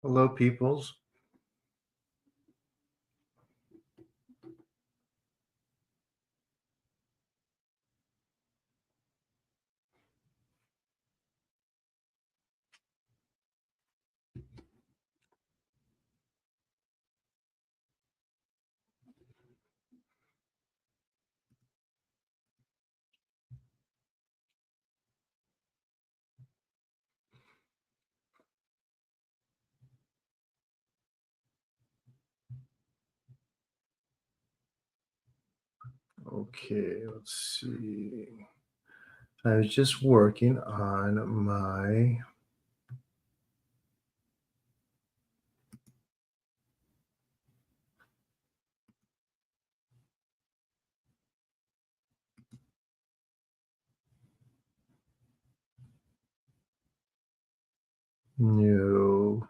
Hello, peoples. Okay, let's see. I was just working on my new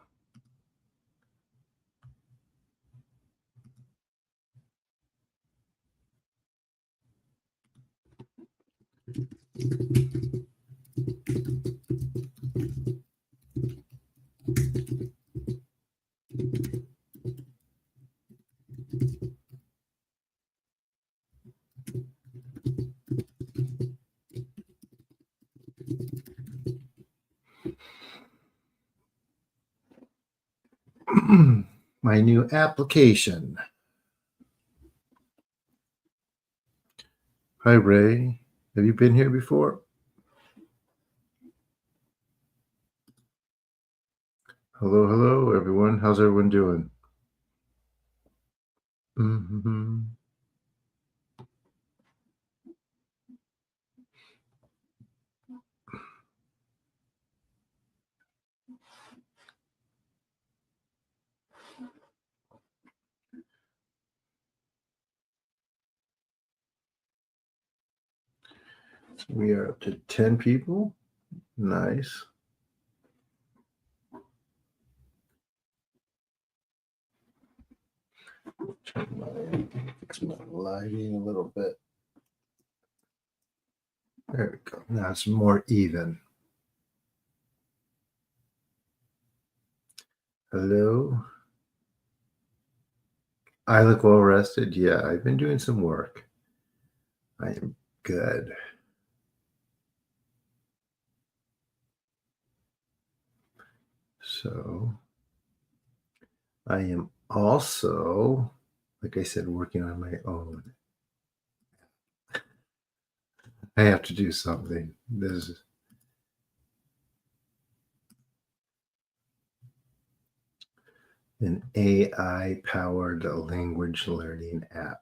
my new application. Hi, Ray. Have you been here before? Hello, hello, everyone. How's everyone doing? Mm-hmm. We are up to 10 people. Nice. Fix my lighting a little bit. There we go. Now it's more even. Hello. I look well rested. Yeah, I've been doing some work. I am good. So I am also, like I said, working on my own. I have to do something. This is an AI powered language learning app.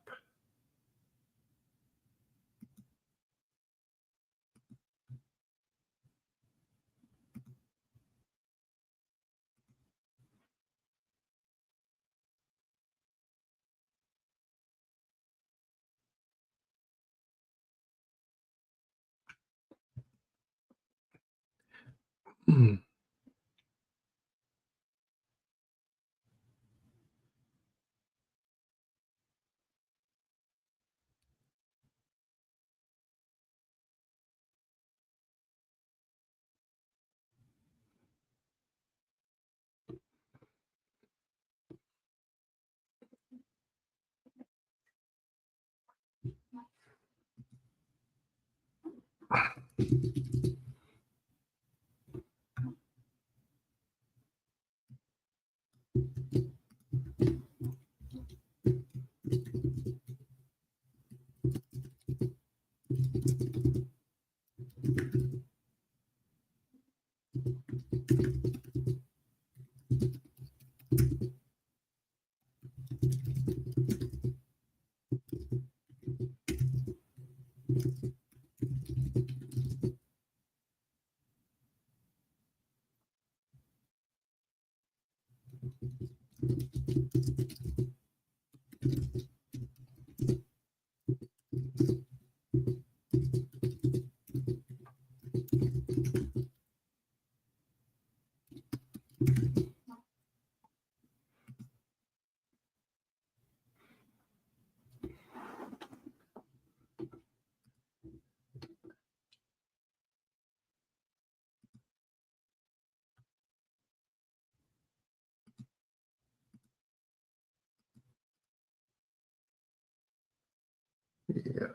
Yes.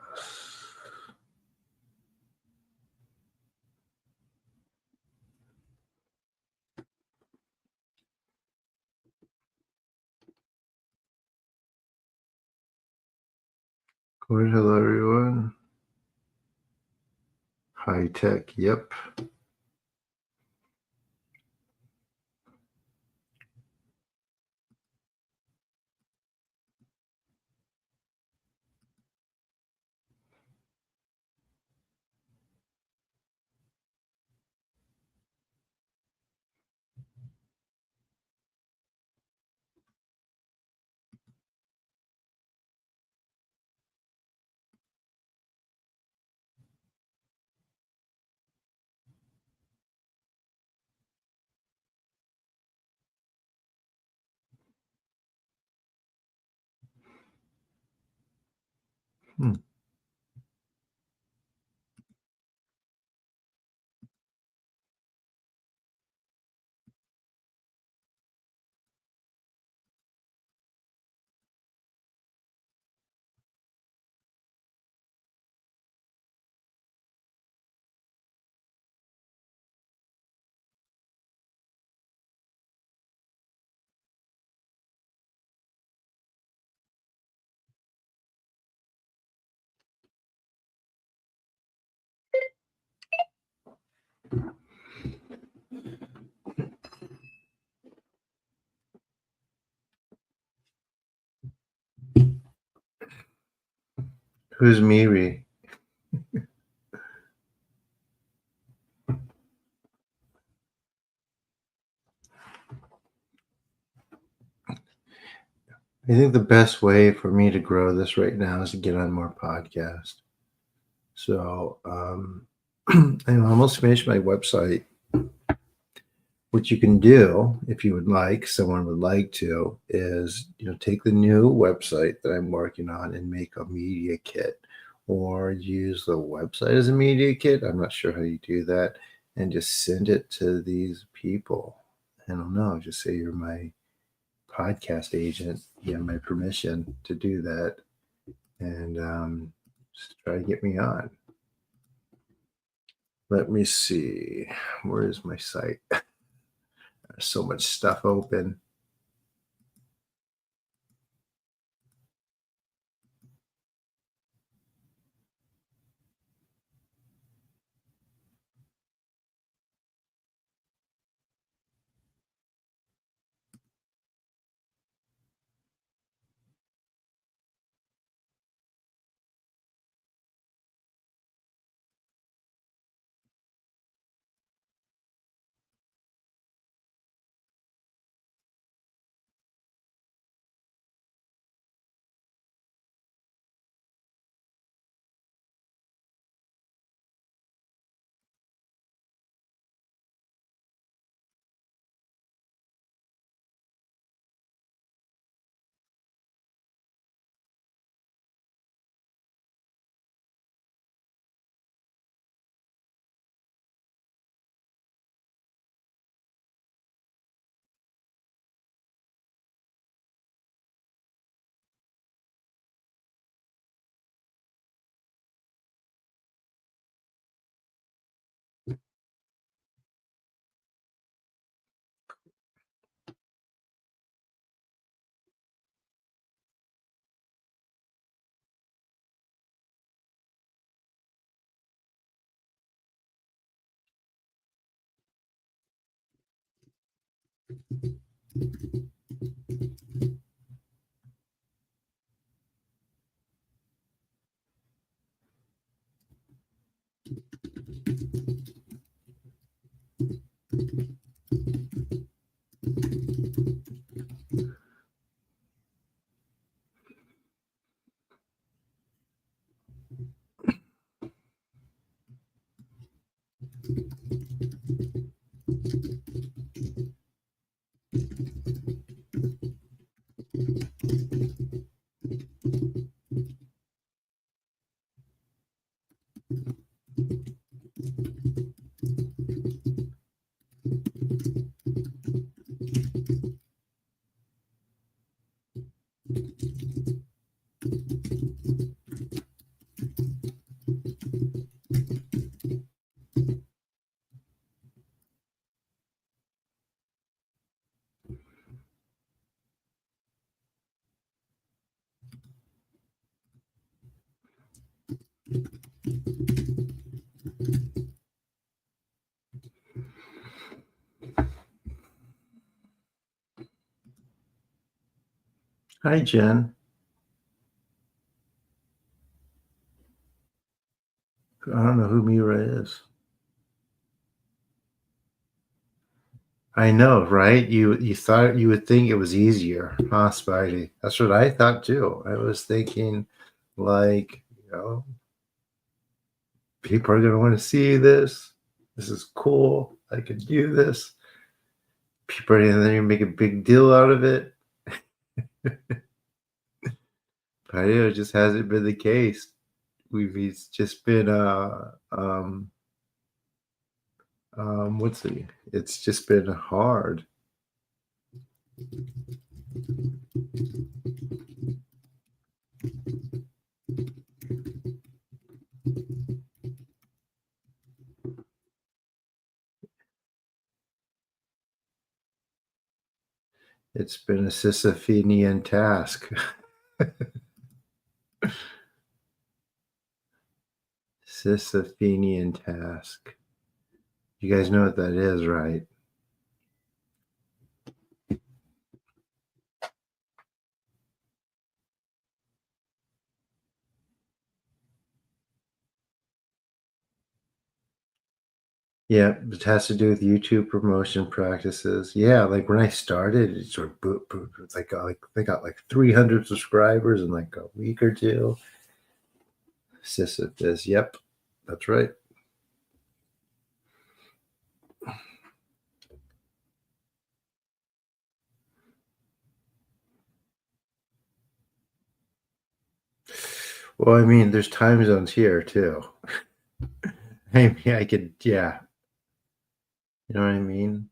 Good. Hello, everyone. High tech. Yep. Hmm. Who's Miri? I think the best way for me to grow this right now is to get on more podcasts. So I'm almost finished my website. What you can do, if you would like, someone would like to, is take the new website that I'm working on and make a media kit, or use the website as a media kit. I'm not sure how you do that, and just send it to these people. I don't know. Just say you're my podcast agent. You have my permission to do that, and just try to get me on. Let me see. Where is my site? There's so much stuff open. Hi, Jen. I don't know who Mira is. I know, right? You thought you would think it was easier, huh, Spidey? That's what I thought too. I was thinking, like, people are gonna want to see this. This is cool. I could do this. People are gonna make a big deal out of it. But it just hasn't been the case. It's just been what's the it's just been hard. It's been a Sisyphean task. Sisyphean task. You guys know what that is, right? Yeah, it has to do with YouTube promotion practices. Yeah, like when I started, it sort of boop, boop. It's like they got like 300 subscribers in like a week or two. Sisyphus. Yep, that's right. Well, I mean, there's time zones here too. I mean, I could, yeah. You know what I mean?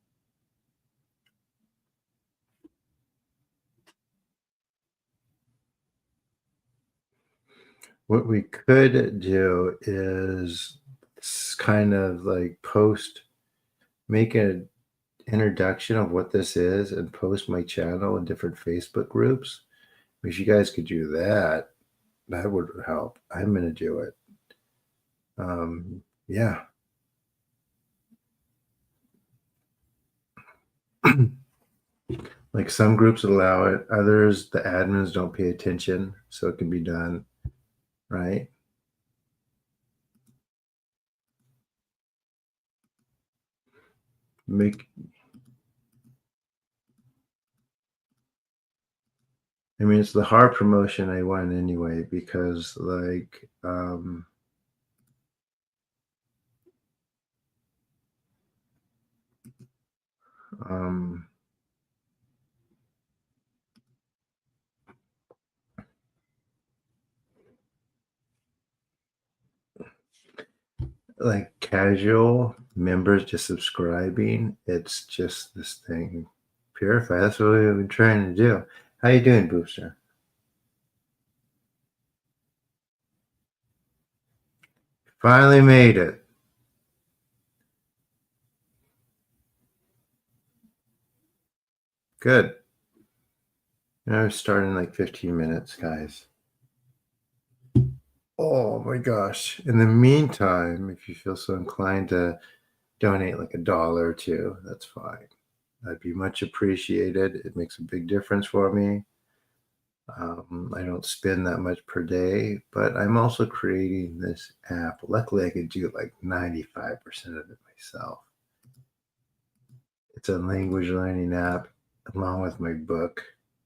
What we could do is kind of like make an introduction of what this is and post my channel in different Facebook groups. If you guys could do that, that would help. I'm going to do it. Yeah. Like some groups allow it, others, the admins don't pay attention, so it can be done, right? Make I mean, it's the hard promotion I want anyway because um like casual members just subscribing. It's just this thing. Purify. That's what we've been trying to do. How you doing, Booster? Finally made it. Good. I'm starting in like 15 minutes, guys. Oh my gosh. In the meantime, if you feel so inclined to donate like $1 or two, that's fine. That'd be much appreciated. It makes a big difference for me. I don't spend that much per day, but I'm also creating this app. Luckily, I could do like 95% of it myself. It's a language learning app along with my book.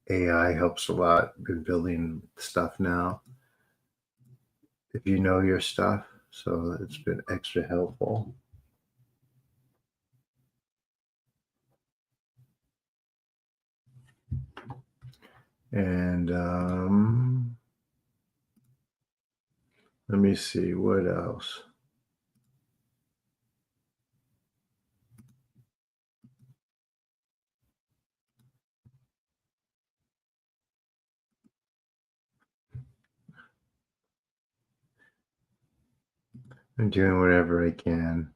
AI helps a lot. I've been building stuff now. If you know your stuff, so it's been extra helpful. And let me see what else. I'm doing whatever I can.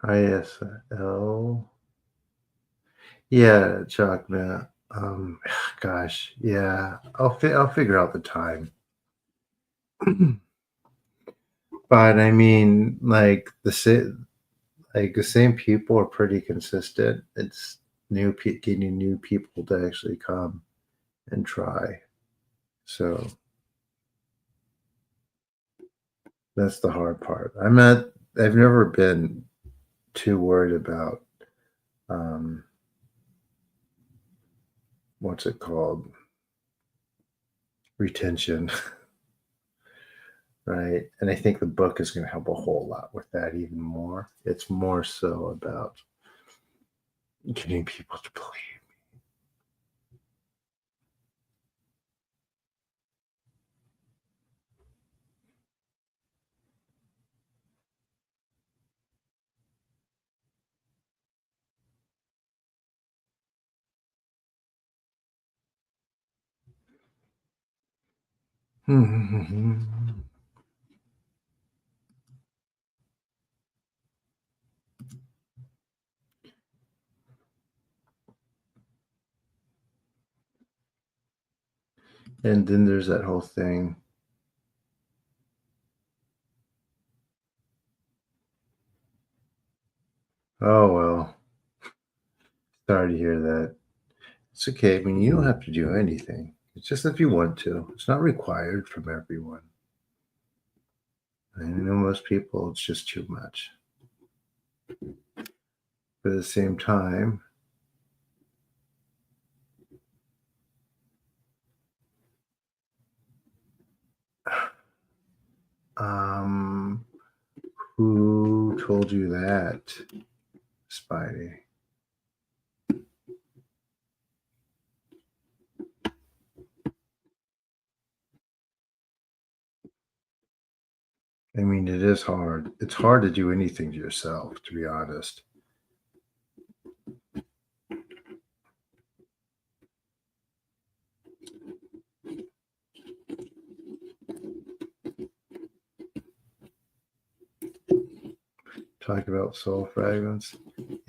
ISL. Yeah, chocolate. Gosh, yeah. I'll figure out the time. But I mean, like the same people are pretty consistent. It's getting new people to actually come and try. So that's the hard part. I've never been too worried about um what's it called? Retention, right? And I think the book is going to help a whole lot with that even more. It's more so about getting people to believe. And then there's that whole thing. Oh well, sorry to hear that. It's okay. I mean, you don't have to do anything. It's just if you want to. It's not required from everyone. I know most people, it's just too much. But at the same time, um, who told you that, Spidey? I mean, it is hard. It's hard to do anything to yourself, to be honest. Talk about soul fragments.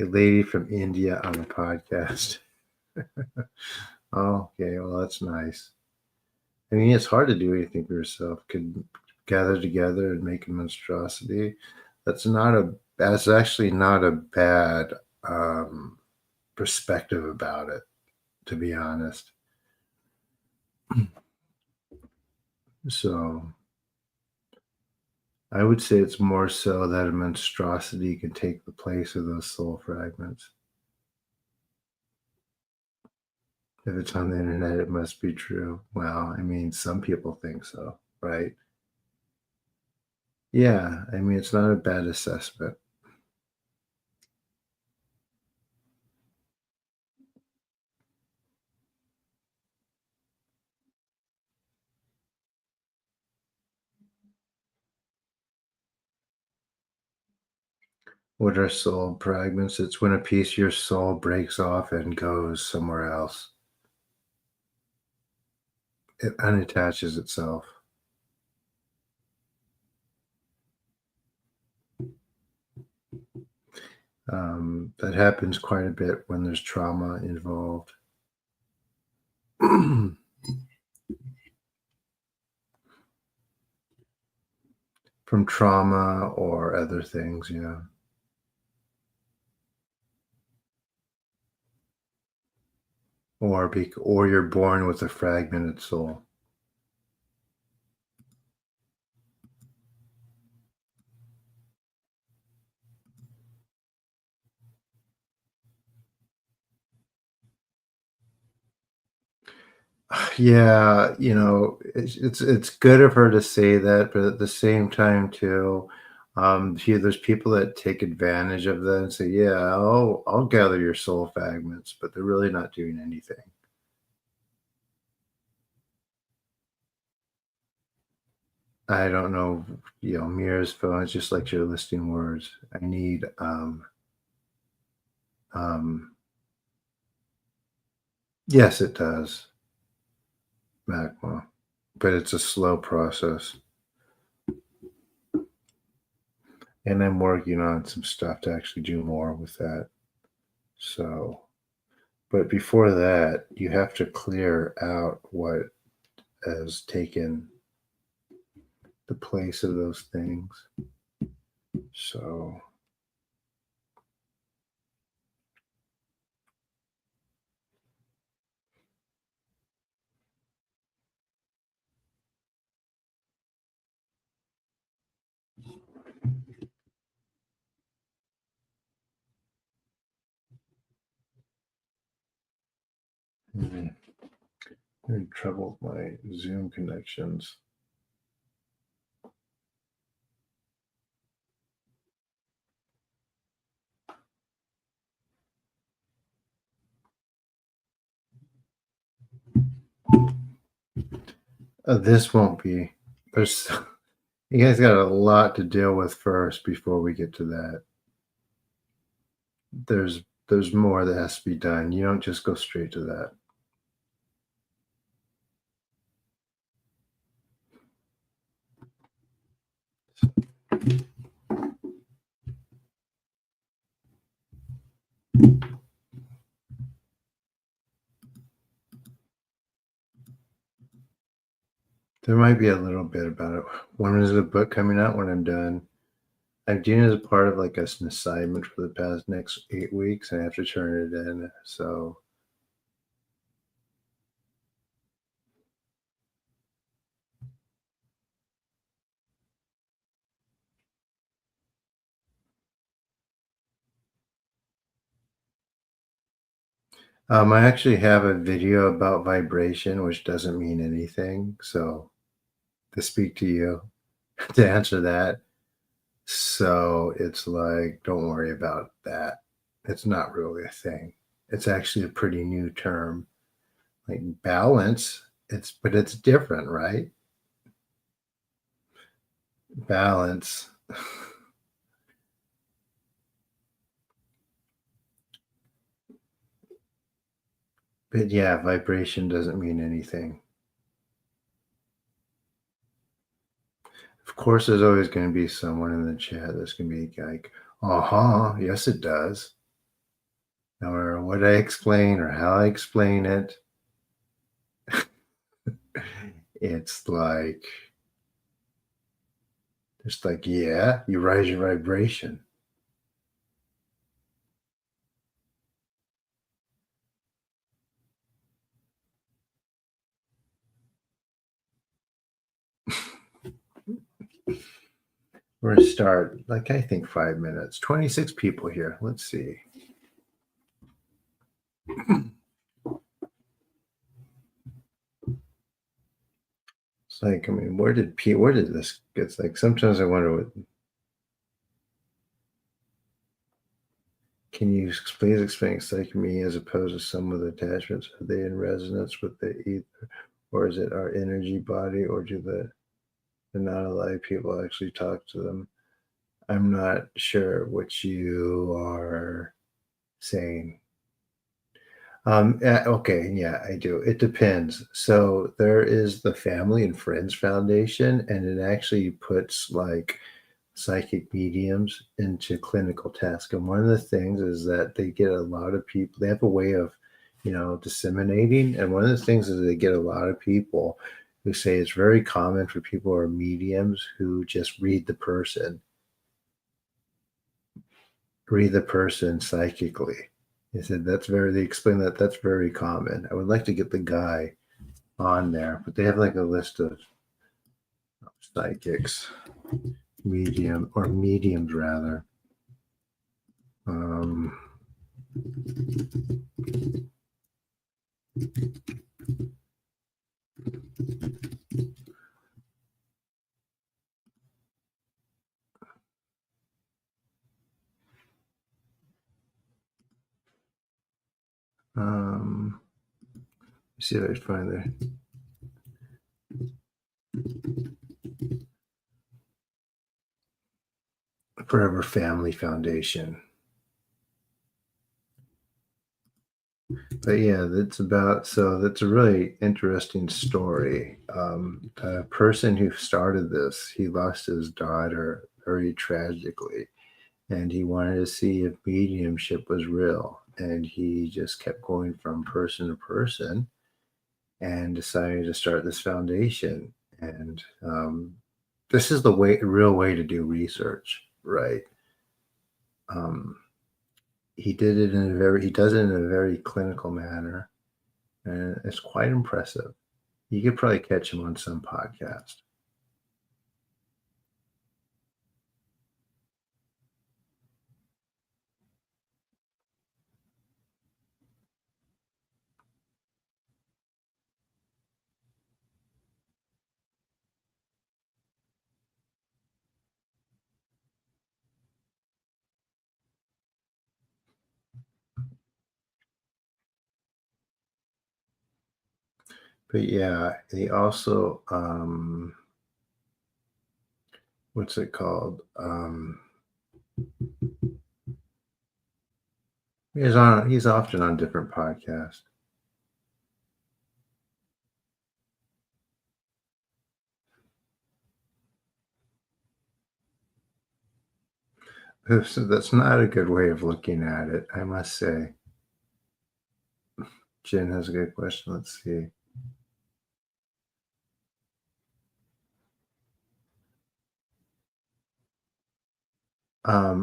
A lady from India on a podcast. Oh, okay. Well, that's nice. I mean, it's hard to do anything for yourself. Could gather together and make a monstrosity. That's actually not a bad um, perspective about it, to be honest. So I would say it's more so that a monstrosity can take the place of those soul fragments. If it's on the internet, it must be true. Well, I mean, some people think so, right? Yeah, I mean, it's not a bad assessment. What are soul fragments? It's when a piece of your soul breaks off and goes somewhere else. It unattaches itself. That happens quite a bit when there's trauma involved. From trauma or other things, yeah. Or you're born with a fragmented soul. Yeah, it's good of her to say that, but at the same time too, there's people that take advantage of that and say, "Yeah, I'll gather your soul fragments," but they're really not doing anything. I don't know, Mira's phone is just like you're listing words. I need um yes, it does, magma, but it's a slow process. And I'm working on some stuff to actually do more with that. So, but before that, you have to clear out what has taken the place of those things. So, I'm having trouble with my Zoom connections. This won't be. There's you guys got a lot to deal with first before we get to that. There's more that has to be done. You don't just go straight to that. There might be a little bit about it. When is the book coming out? When I'm done. I'm doing it as part of like an assignment for the past next 8 weeks. I have to turn it in. So I actually have a video about vibration, which doesn't mean anything. So to speak to you, to answer that. So it's like, don't worry about that. It's not really a thing. It's actually a pretty new term. Like balance, but it's different, right? Balance. But yeah, vibration doesn't mean anything. Of course, there's always going to be someone in the chat that's going to be like, yes, it does. No matter what I explain or how I explain it, it's like, yeah, you raise your vibration. We're going to start, like, I think 5 minutes. 26 people here. Let's see. It's like, I mean, where did this get? It's like, sometimes I wonder what. Can you please explain psyche as opposed to some of the attachments? Are they in resonance with the ether, or is it our energy body, or do the not alive people actually talk to them? I'm not sure what you are saying. Okay, yeah, I do. It depends. So there is the Family and Friends Foundation, and it actually puts like psychic mediums into clinical tasks. And one of the things is that they get a lot of people, they have a way of, disseminating. And one of the things is they get a lot of people who say it's very common for people who are mediums who just read the person psychically. He said they explain that that's very common. I would like to get the guy on there, but they have like a list of psychics, mediums rather. Um, let's see if I can find the Forever Family Foundation. But yeah, that's a really interesting story. The person who started this, he lost his daughter very tragically. And he wanted to see if mediumship was real. And he just kept going from person to person and decided to start this foundation. And this is the real way to do research, right? Um, he did it in a he does it in a very clinical manner, and it's quite impressive. You could probably catch him on some podcast. But yeah, he also what's it called? He's often on different podcasts. So that's not a good way of looking at it, I must say. Jen has a good question. Let's see.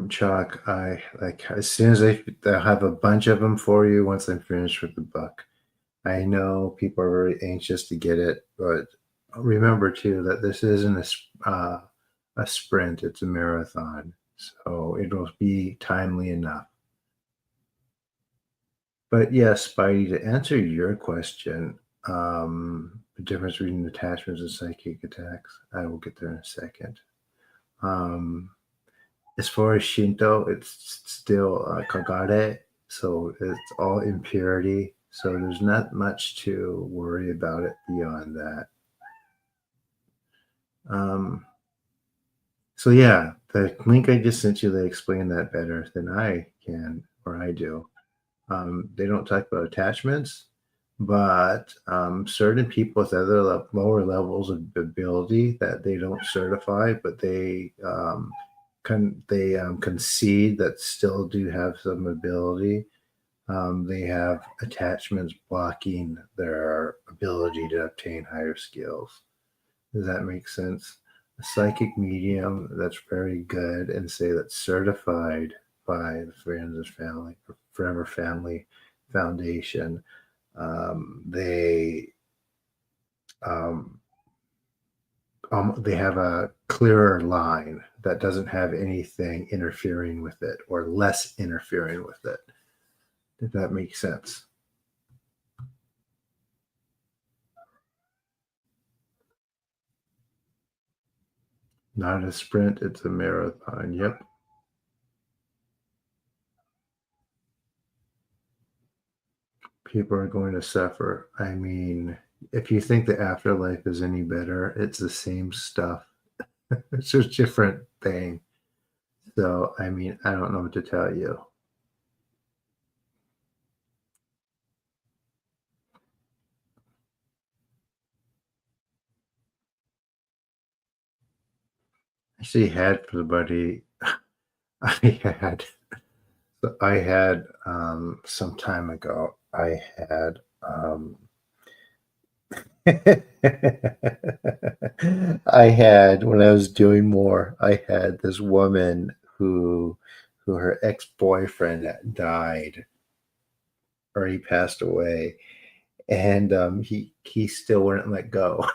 Chuck, I like as soon as they'll have a bunch of them for you once I'm finished with the book. I know people are very anxious to get it, but remember too that this isn't a sprint; it's a marathon, so it'll be timely enough. But yes, Spidey, to answer your question, the difference between attachments and psychic attacks, I will get there in a second. Um, as far as Shinto, it's still Kagare, so it's all impurity. So there's not much to worry about it beyond that. Um, so yeah, the link I just sent you, they explain that better than I can or I do. They don't talk about attachments, but certain people with other lower levels of ability that they don't certify, but they concede that still do have some ability. They have attachments blocking their ability to obtain higher skills. Does that make sense? A psychic medium that's very good and say that's certified by the Friends Family Forever Family Foundation. They um, they have a clearer line that doesn't have anything interfering with it or less interfering with it. If that makes sense. Not a sprint, it's a marathon. Yep. People are going to suffer. I mean, if you think the afterlife is any better, it's the same stuff. It's just different thing. So, I mean, I don't know what to tell you. Actually had for the buddy I had some time ago, I had I had when I was doing more, I had this woman who her ex-boyfriend died or he passed away, and he still wouldn't let go.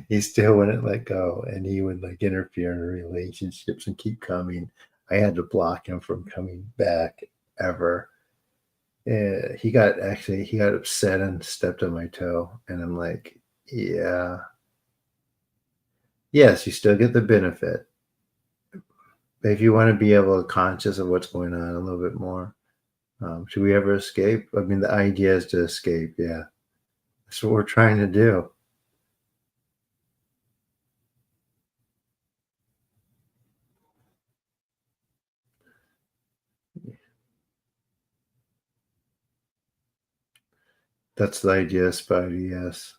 He still wouldn't let go, and he would like interfere in relationships and keep coming. I had to block him from coming back ever. He got upset and stepped on my toe, and I'm like, yeah, yes, you still get the benefit, but if you want to be able to conscious of what's going on a little bit more, should we ever escape? I mean, the idea is to escape. Yeah, that's what we're trying to do. That's the idea, Spidey. Yes.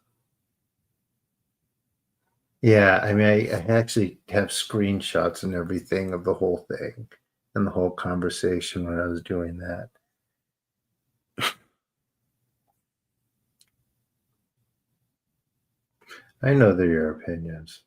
Yeah, I mean, I actually have screenshots and everything of the whole thing and the whole conversation when I was doing that. I know they're your opinions.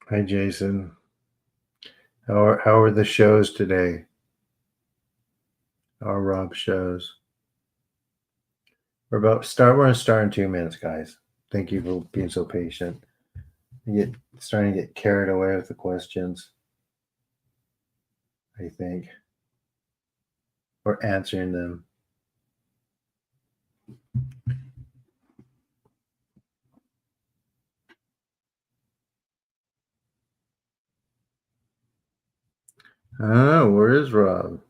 Hi, Jason. How are the shows today? How are Rob's shows? We're gonna start in 2 minutes, guys. Thank you for being so patient. Starting to get carried away with the questions, I think, or answering them. Oh, where is Rob?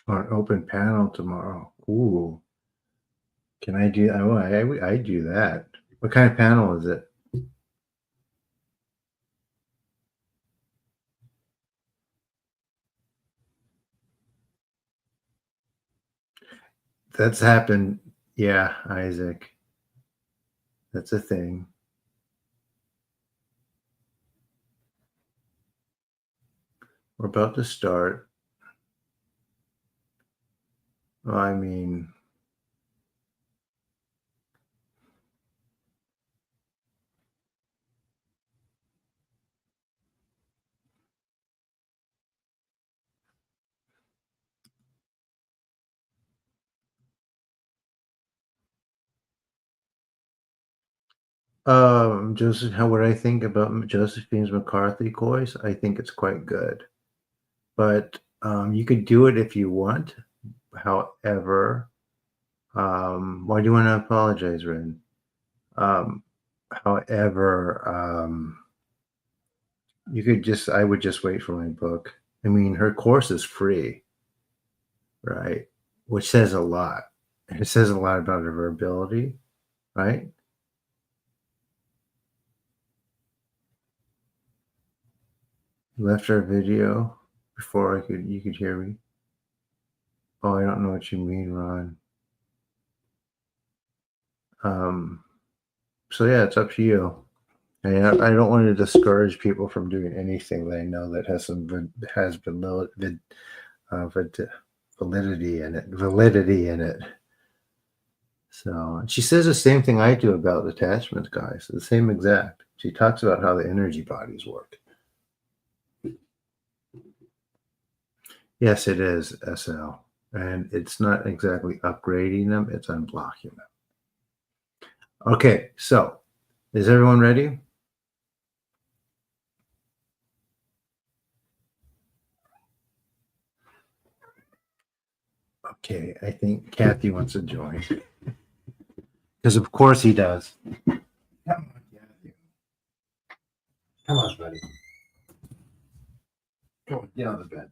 On open panel tomorrow. Ooh, can I do? Oh, I do that. What kind of panel is it? That's happened. Yeah, Isaac. That's a thing. We're about to start. Well, I mean, Joseph, how would I think about Josephine's McCarthy course? I think it's quite good, but you could do it if you want. However, why do you want to apologize, Ren? Um, however, I would just wait for my book. I mean, her course is free, right? Which says a lot. It says a lot about her ability, right? left our video before you could hear me. Oh, I don't know what you mean, Ron. So yeah, it's up to you. I don't want to discourage people from doing anything that I know that has validity in it. Validity in it. So she says the same thing I do about attachments, guys. The same exact. She talks about how the energy bodies work. Yes, it is SL, and it's not exactly upgrading them; it's unblocking them. Okay, so is everyone ready? Okay, I think Kathy wants to join. Because of course he does. Come on, Kathy. Come on, buddy. Come on, get on the bed.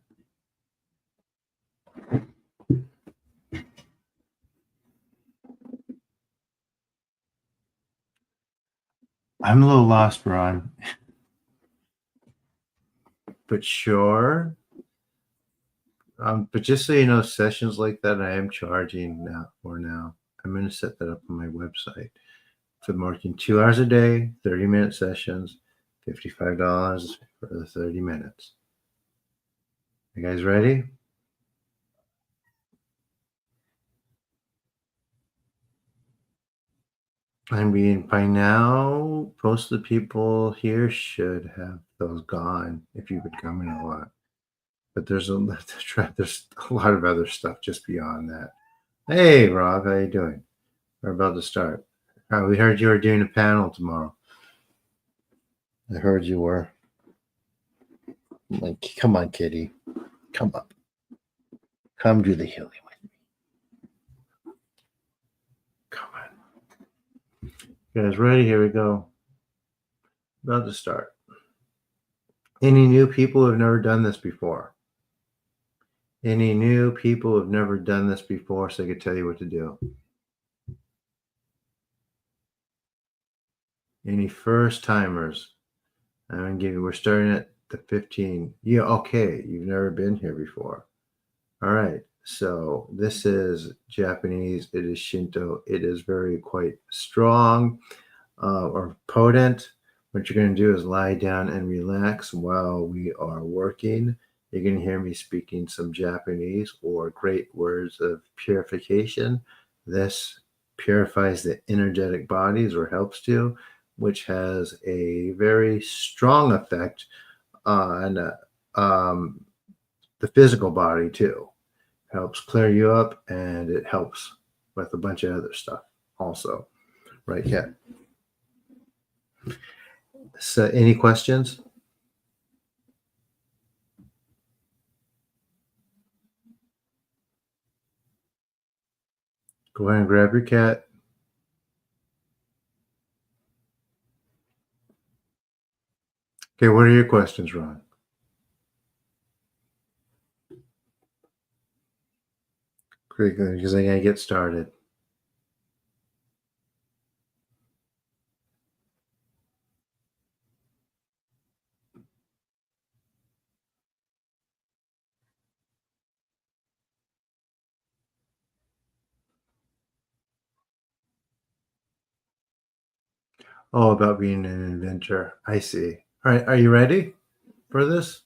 I'm a little lost, Ron. But sure. But just so you know, sessions like that I am charging now for now. I'm going to set that up on my website. So I'm working 2 hours a day, 30-minute sessions, $55 for the 30 minutes. You guys ready? I mean, by now, most of the people here should have those gone if you've been coming a lot. But there's a lot of other stuff just beyond that. Hey, Rob, how you doing? We're about to start. We heard you were doing a panel tomorrow. I heard you were. I'm like, come on, kitty. Come up. Come do the healing with me. Come on. You guys ready? Here we go. About to start. Any new people who have never done this before? Any new people who have never done this before so they could tell you what to do? Any first timers? I'm going to give you, we're starting at the 15. Yeah, okay. You've never been here before. All right. So this is Japanese. It is Shinto. It is very quite strong or potent. What you're going to do is lie down and relax while we are working. You're going to hear me speaking some Japanese or great words of purification. This purifies the energetic bodies or helps to, which has a very strong effect on the physical body too. Helps clear you up, and it helps with a bunch of other stuff also. Right, Kat? So, any questions? Go ahead and grab your cat. Okay, what are your questions, Ron? Great, because I gotta get started. Oh, about being an inventor. I see. All right, are you ready for this?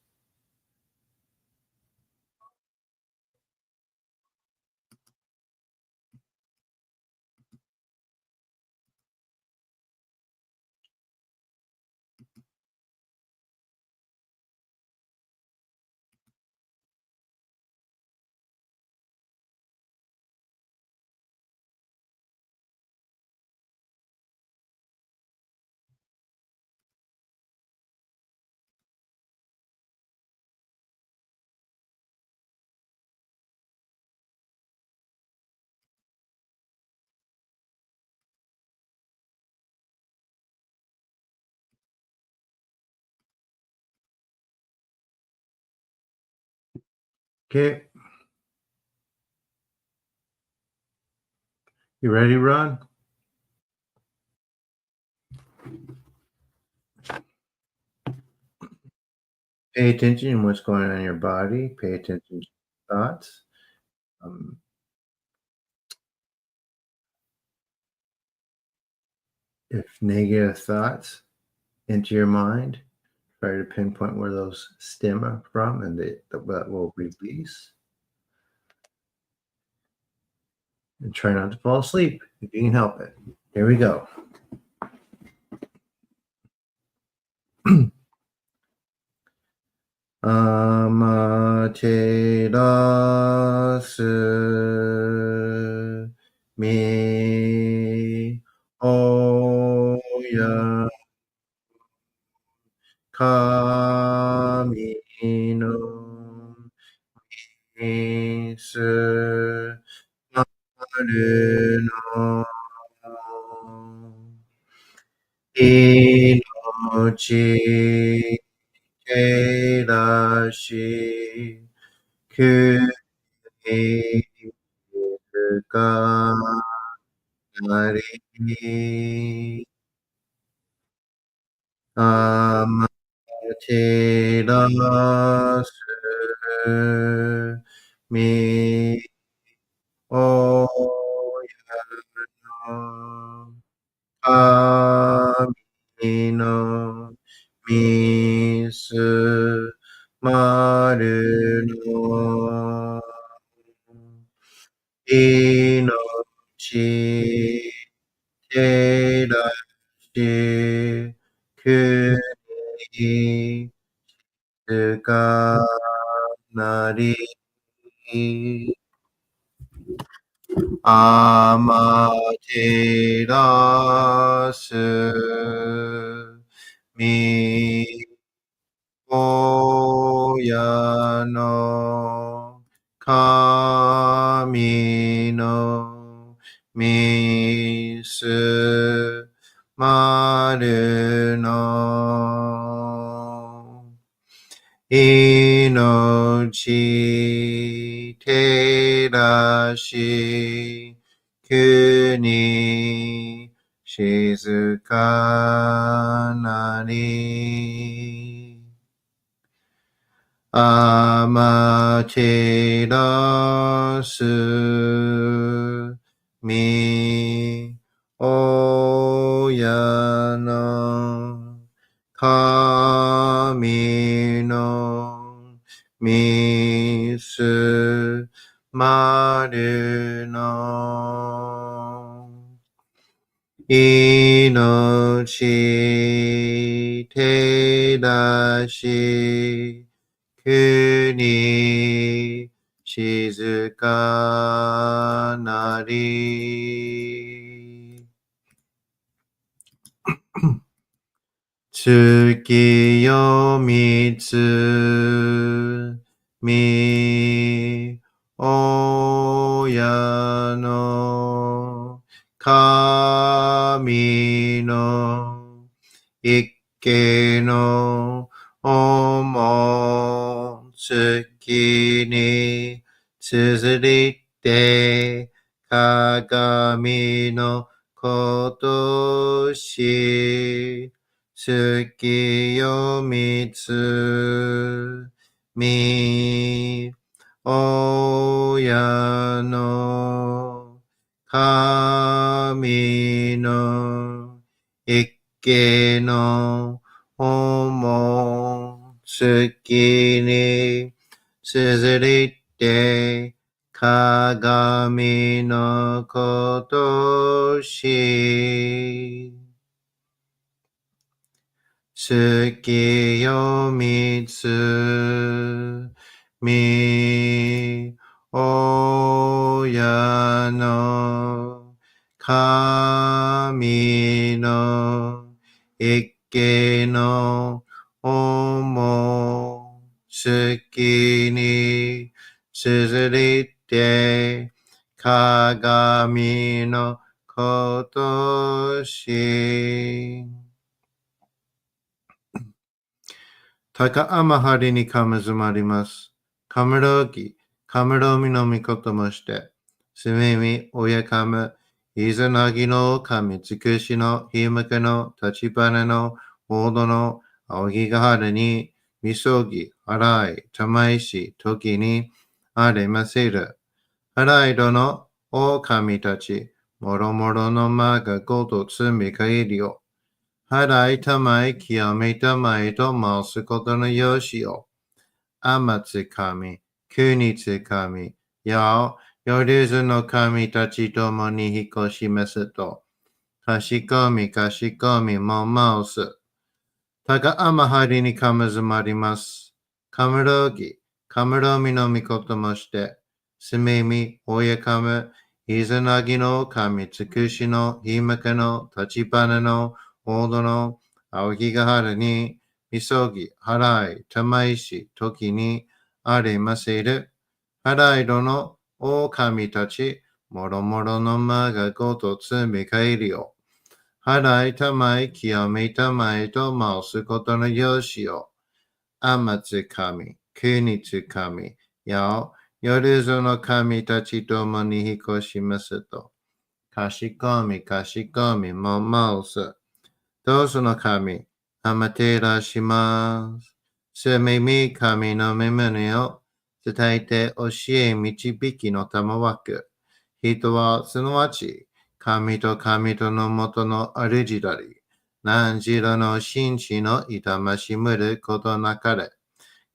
Okay. You ready, Ron? Pay attention to what's going on in your body. Pay attention to thoughts. Um, if negative thoughts enter your mind, try to pinpoint where those stem from, and that will release. And try not to fall asleep if you can help it. Here we go. Amaterasu mi oya kami no misu naru no inochi kerashi nari amaterasu mi oya no kami no misu maru no inochi terashi kuni tsuka nari amaterasu mi oya no kami no misu maru no inochi terashi kuni shizuka nari amaterasu mi oya no kami no misu maru no inochi terashi kuni shizuka nari tsuki yo mitsu mi oya no kami no ikke no omo tsuki ni tsuzuite kagami no koto shi tsuki yo mitsu mi oya no kami no ikkeの思月に綴って鏡のことし月よみつみ親の神の一家の思月に綴って鏡のことし高天張にかむずまります。かむろき、かむろみのみこともして、すみみ、おやかむ、いざなぎの神尽くしのひむけの立花の報道の仰ぎがはるに、みそぎ、払い、玉石、時にありませる。払いどの狼たち、もろもろの間がごと積み返りよ。払いたまえ、清めたまえと申すことのよしよ。天つかみ、国つかみ、やお、よりずの神たちともに引っ越しますと。かしこみかしこみも申す。たがあまはりにかむずまります。かむろぎ、かむろみのみこともして、すみみ、おやかむ、いずなぎの神つくしの、ひまかの、立ちぱなの、おどの、青木がはるに、みそぎ、払い、たまいし、時に、ありませる。払いどの、お神たち、もろもろの間がごとつみ返りよ。払いたまえ、清めたまえと申すことのよしよ。天つ神、国つ神、やお、夜ぞの神たちともに引っ越しますと。かしこみかしこみも申す。どうぞの神、あまてらします。すみみ神の身胸を伝えて教え導きのたまわく。人はすなわち、神と神とのもとの主だり、何時らの真摯の痛ましむることなかれ。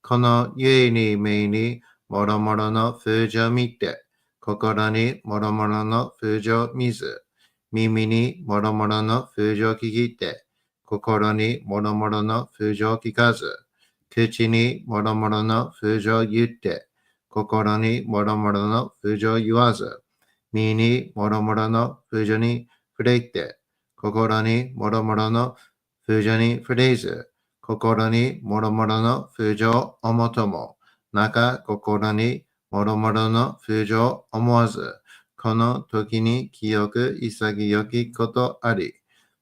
このゆえに目にもろもろの風情見て、心にもろもろの風情見ず、耳にもろもろの風情聞いて、心にもろもろの風情聞かず、口にもろもろの風情言って、心にもろもろの風情言わず、身にもろもろの風情に触れて、心にもろもろの風情に触れず、心にもろもろの風情をもとも、中心にもろもろの風情を思わず、この時に清く潔きことあり、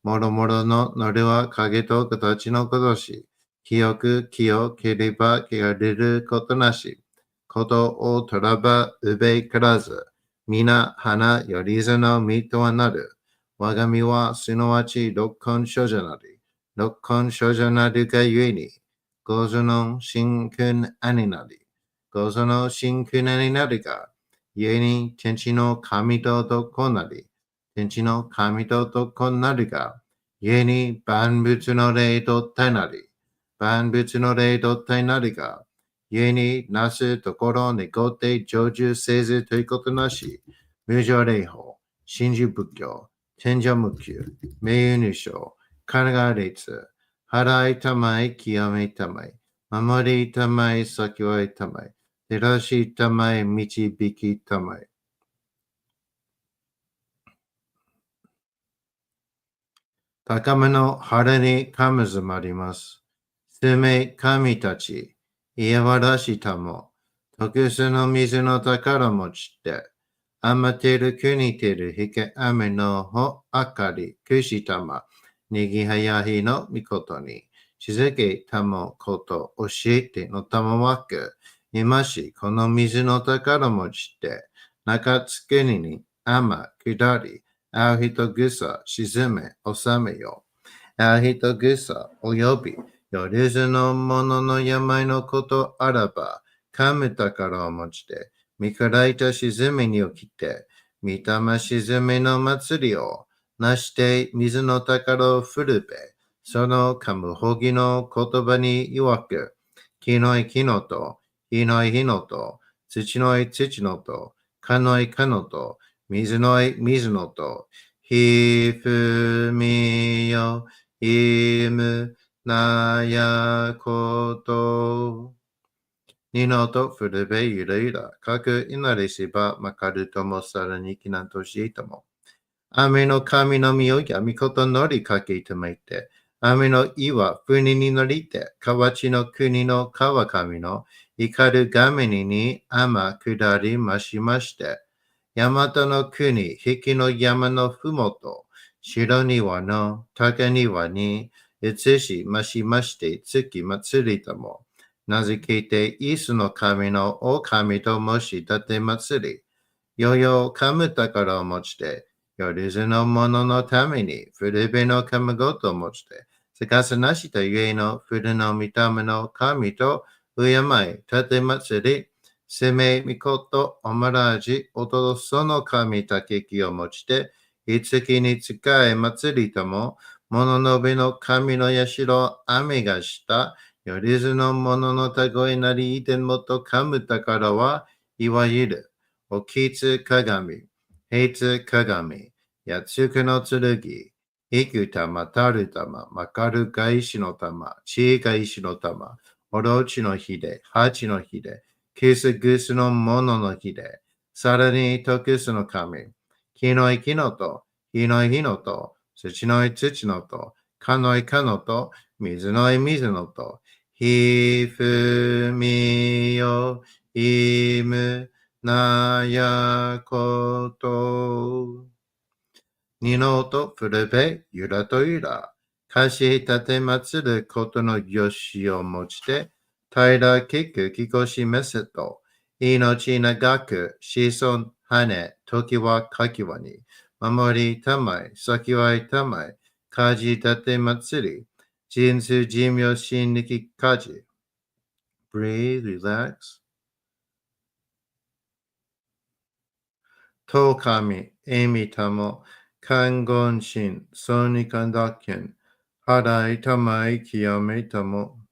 もろもろののれは影と形のことし、清く清ければ汚れることなし、ことをとらばうべからず、皆花よりずの実とはなる。我が身はすなわち六根所女なり、六根所女なるがゆえに、ごぞの真君兄なり、ごぞの真君兄なりが、ゆえに天地の神と男なり、天地の神と男なりが、ゆえに万物の霊と体なり、万物の霊と体なりが、故になすところにごて成就せずということなし、無常霊法、真珠仏教、天上無休、名誉入賞、神奈川列、払いたまえ、清めたまえ、守りたまえ、先はいたまえ、照らしたまえ、導きたまえ。高めの晴れにかむずまります。すめ神たち、いやわらしたも、特殊の水の宝持ちて、あまてる国てるひけ雨のほあかりくしたま、にぎはやひのみことに、しずけたもこと教えてのたまわく、いましこの水の宝持ちて、中つくにあま下り、あうひとぐさ沈め収めよ。あうひとぐさおよび、よりずのものの病のことあらば、かむ宝を持ちて、見からいた沈みに起きて、見たま沈みの祭りを、なして水の宝を振るべ、そのかむほぎの言葉に曰く、木のい木のと、火のい火のと、土のい土のと、かのいかのと、水のい水のと、ひふみよ、いむなやこと。にのとふるべゆらゆら、かくいなりしばまかるともさらにきなんとしいとも。雨の神の実をやみことのりかけいたまいて、雨の岩、船に乗りて、河内の国の川上の怒るがめに雨下りましまして、大和の国、引きの山のふもと、白庭の高庭に移しましまして、月祭りとも、名付けて、イスの神の大神と申し立て祭り、よよかむ宝を持ちて、よりずのもののために、古べのかむごとを持ちて、逆さなしたゆえの筆の御霊の神と敬い、立て祭り、攻めみことおまらじ、おとどその神たけきを持ちて、いつきに仕え祭りとも、物のべの神の社、雨がした、よりずの者のたごいなりいてもとかむたからは、いわゆる、おきつ鏡、へつ鏡、やつくの剣、いく玉、たる玉、まかる返しの玉、ちい返しの玉、おろちのひで、はちのひで、キスグスのもののひで、さらにとくすの神、木のいきのと、火のい火のと、土のい土のと、かのいかのと、水のい水のと、ひふみよ、いむ、なやこと。二のとふるべ、ゆらとゆら。かし立てまつることのよしをもちて、平らきくきこしめせと、命長く、子孫羽、時はかきわに、守りたまい、先はいたまい、かじ立てまつり、人数寿命心力かじ。Breathe, relax. と神、えみたも、看言心、そにかんだけん、払いたまい、清めたも。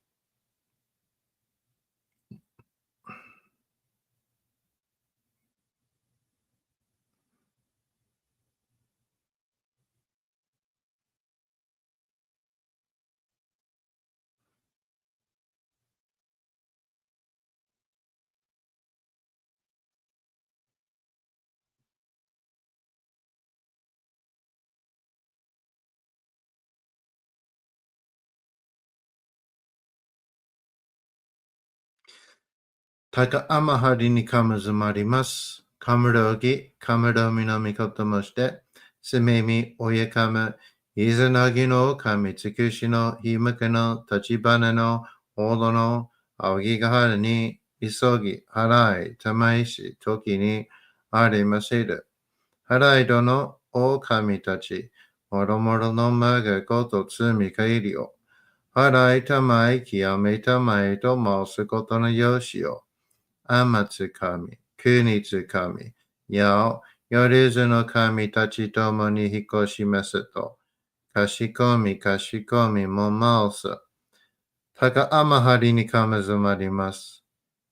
高天はりにかむずまります。かむろぎ、かむろみのみこともして、すめみ、おやかむ、いずなぎの神つくしの、ひむけの、立ちばねの、おどの、あおぎがはるに、急ぎ、払い、たまいし、時に、ありませる。払いどの、お神たち、もろもろのまがことつみかいりを、払いたまい、清めたまいと申すことのよしを、天つ神、国つ神、やお、よりずの神たちともに引こしますと、かしこみかしこみもまおす。たかあまはりにかむずまります。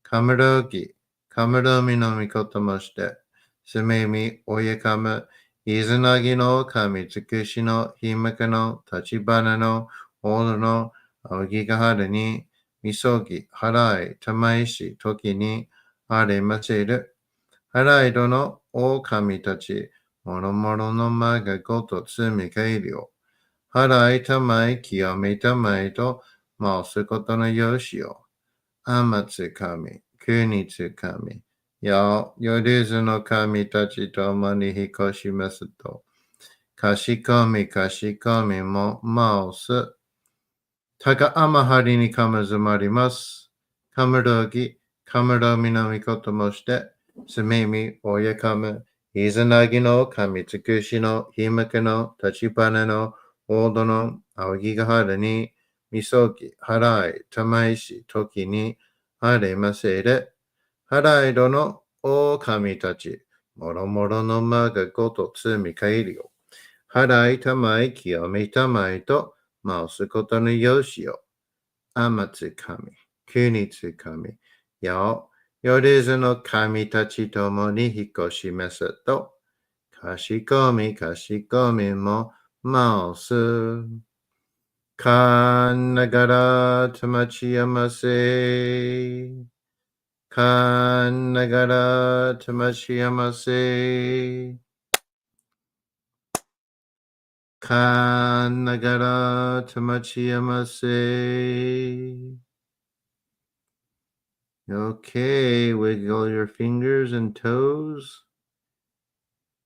かむろぎ、かむろみのみこともして、すめみおやかむ、いずなぎの神つくしのひむけの立ちばなのおどのあおぎがはるに、みそぎ、払い、たまいし、時に、ありませる。払いどの狼たち、もろもろのまがごと罪かいりを。払いたまい、清めたまいと、申すことのよしを。天つ神、国つ神、よりずの神たちともに引こしますと。かしこみかしこみも申す。たかあまはりにかむずまります。かむろぎ、かむろみのみこともして、すめみ、おやかむ、いずなぎの神つくしの、ひむけの、立ちばねの、おどの、あおぎがはるに、みそぎ、払い、たまいし、時に、あれませれ。払いどの、お神たち、もろもろのまがごと罪かいりを。払いたまい、清めたまいと、申すことのよしよ。天つ神、国つ神、よりずの神たちともに引っ越しますと、かしこみかしこみも申す。かんながらたまちやませ。かんながらたまちやませ。かんながらたまちやませ。Okay, wiggle your fingers and toes.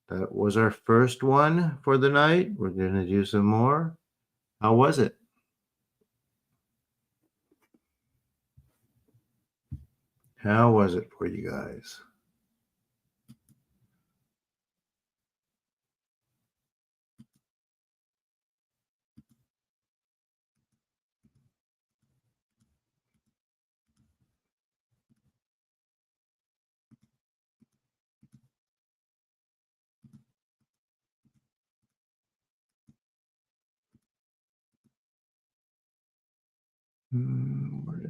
That was our first one for the night. We're going to do some more. How was it? How was it for you guys?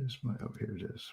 Where's my, oh, here it is.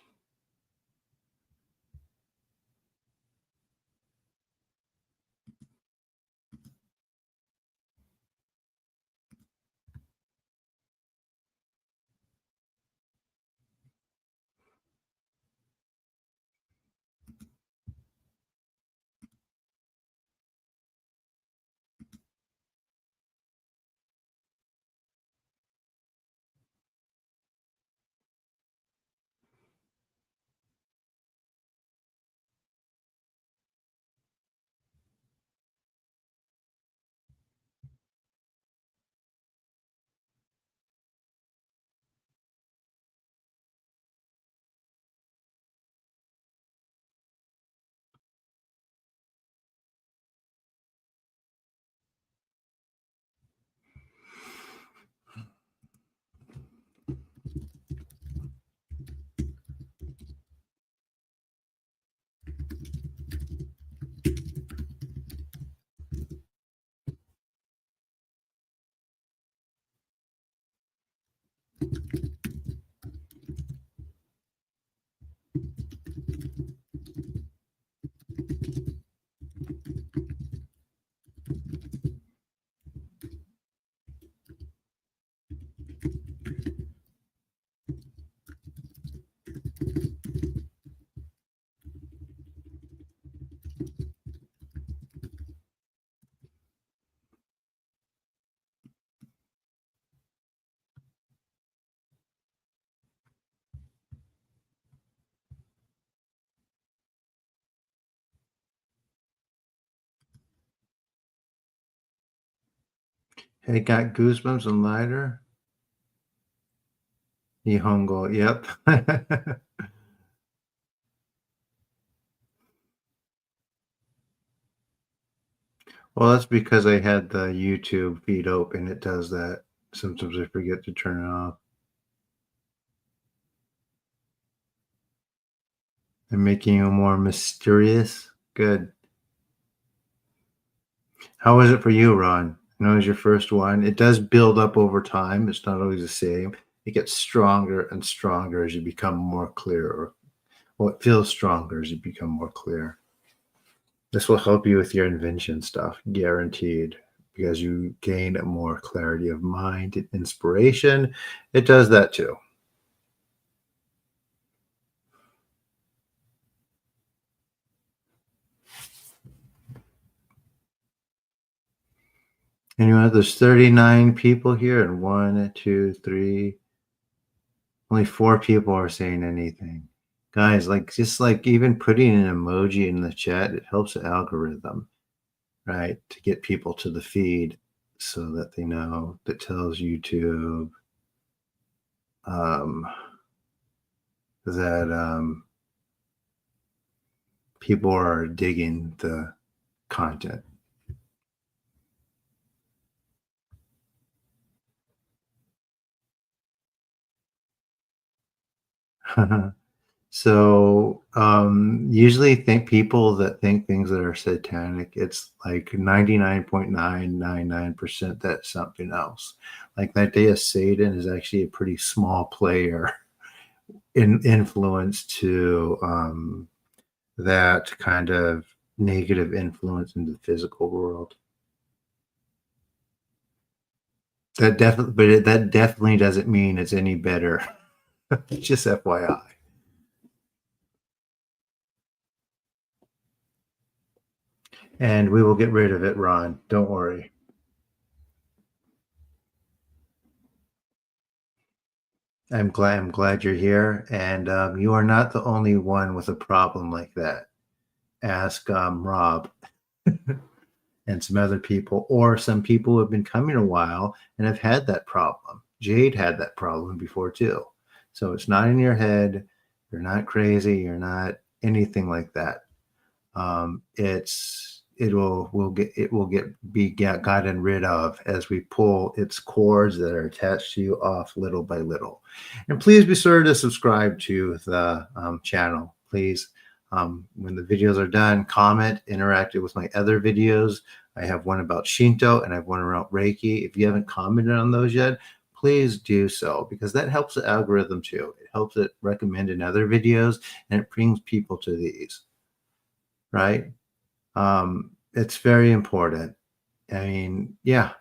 Hey, got goosebumps and lighter? Nihongo, yep. Well, that's because I had the YouTube feed open. It does that. Sometimes I forget to turn it off. And making you more mysterious. Good. How was it for you, Ron? I know it was your first one. It does build up over time. It's not always the same. It gets stronger and stronger as you become more clear. Or, well, it feels stronger as you become more clear. This will help you with your invention stuff, guaranteed, because you gain more clarity of mind and inspiration. It does that too. Anyway, there's 39 people here, and 1, 2, 3, only 4 people are saying anything. Guys, like just like even putting an emoji in the chat, it helps the algorithm, right? To get people to the feed so that they know, that tells YouTube that people are digging the content. So usually think people that think things that are satanic, it's like 99.999% that's something else. Like that day of Satan is actually a pretty small player in influence to that kind of negative influence in the physical world. That definitely, that definitely doesn't mean it's any better. Just FYI. And we will get rid of it, Ron. Don't worry. I'm glad you're here, and you are not the only one with a problem like that. Ask Rob and some other people, or some people who have been coming a while and have had that problem. Jade had that problem before too. So it's not in your head. You're not crazy. You're not anything like that. It will get gotten rid of as we pull its cords that are attached to you off little by little. And please be sure to subscribe to the channel. Please, when the videos are done, comment, interact with my other videos. I have one about Shinto and I have one about Reiki. If you haven't commented on those yet, please do so, because that helps the algorithm too. It helps it recommend in other videos, and it brings people to these, right? It's very important. I mean, yeah.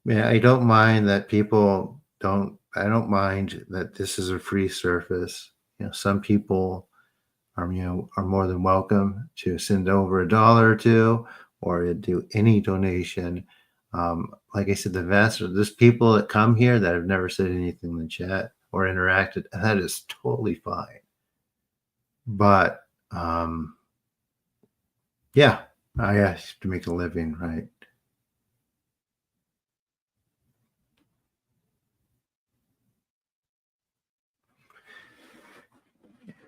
Yeah, I don't mind that people don't, I don't mind that this is a free surface. Some people are more than welcome to send over $1 or $2 or to do any donation. Like I said, there's people that come here that have never said anything in the chat or interacted, and that is totally fine. But yeah, I have to make a living, right?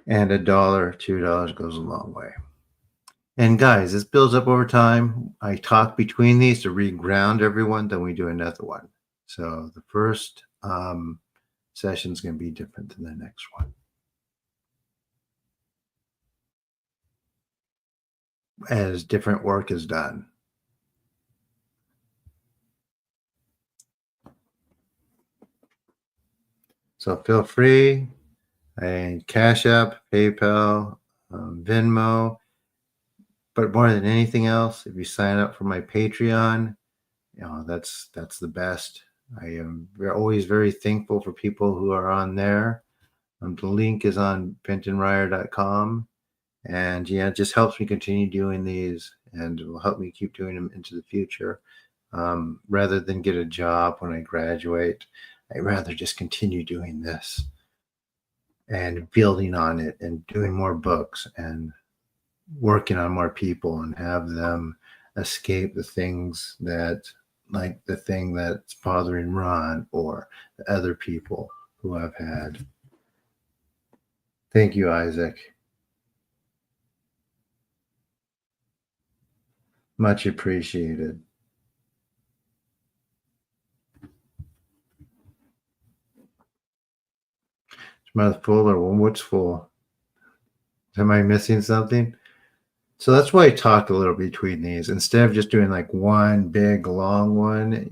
And $1, $2 goes a long way. And guys, this builds up over time. I talk between these to reground everyone, then we do another one. So the first session is going to be different than the next one. As different work is done. So feel free. And Cash App, PayPal, Venmo. But more than anything else, if you sign up for my Patreon, that's the best. I am always very thankful for people who are on there. The link is on bentonryer.com. And yeah, it just helps me continue doing these, and it will help me keep doing them into the future. Rather than get a job when I graduate, I'd rather just continue doing this and building on it and doing more books and working on more people and have them escape the things that, like the thing that's bothering Ron or the other people who I've had. Thank you, Isaac. Much appreciated. Is mouth full or what's full? Am I missing something? So that's why I talked a little between these instead of just doing like one big long one,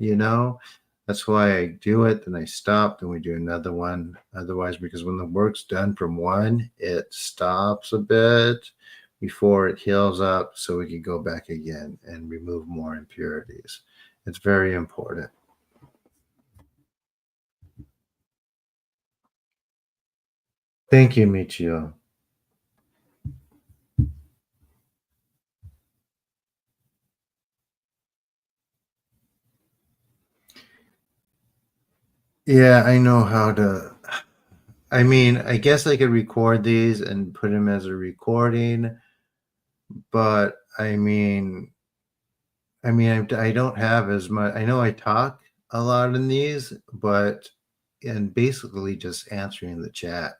That's why I do it, then I stop, then we do another one. Otherwise, because when the work's done from one, it stops a bit before it heals up so we can go back again and remove more impurities. It's very important. Thank you, Michio. Yeah, I know how to. I mean, I guess I could record these and put them as a recording, but I don't have as much. I know I talk a lot in these, but and basically just answering the chat,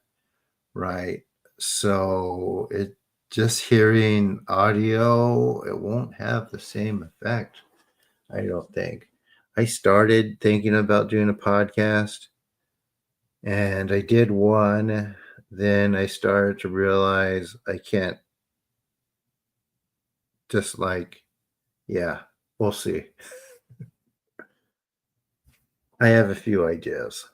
right? So it just hearing audio, it won't have the same effect, I don't think. I started thinking about doing a podcast and I did one. Then I started to realize I can't just yeah, we'll see. I have a few ideas.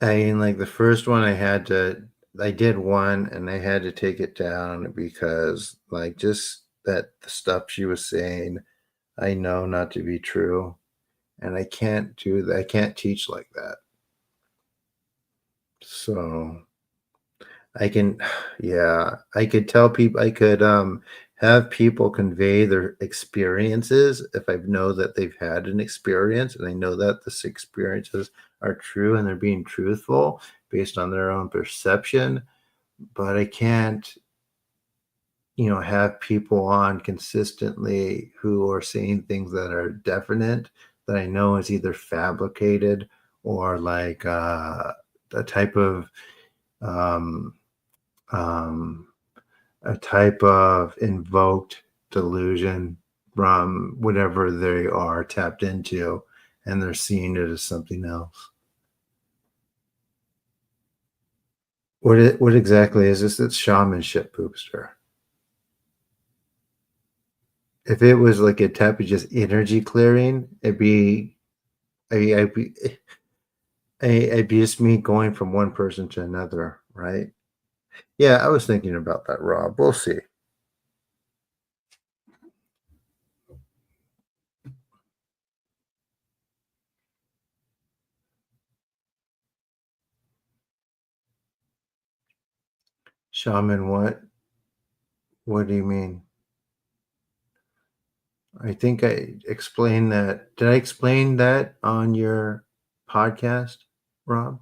I mean, like the first one, I did one and I had to take it down because, like, just that the stuff she was saying, I know not to be true. And I can't do that. I can't teach like that. So I can, yeah, I could tell people, I could have people convey their experiences if I know that they've had an experience and I know that this experiences are true and they're being truthful based on their own perception. But I can't, have people on consistently who are saying things that are definite that I know is either fabricated or like a type of um, um, a type of invoked delusion from whatever they are tapped into, and they're seeing it as something else. What exactly is this? It's shamanship, Poopster. If it was like a type of just energy clearing, it'd be I'd be it'd be just me going from one person to another, right? Yeah, I was thinking about that, Rob. We'll see. Shaman, what? What do you mean? I think I explained that. Did I explain that on your podcast, Rob?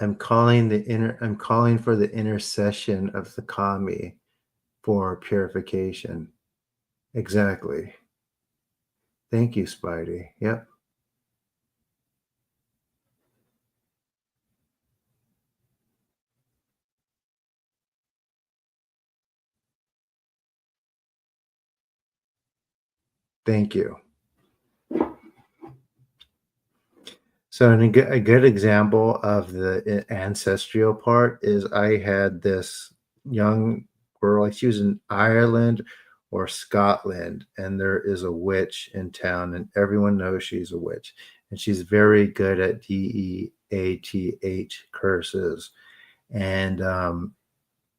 I'm calling for the intercession of the kami for purification. Exactly. Thank you, Spidey. Yep. Thank you. So, a good example of the ancestral part is I had this young girl, like she was in Ireland or Scotland, and there is a witch in town, and everyone knows she's a witch. And she's very good at DEATH curses. And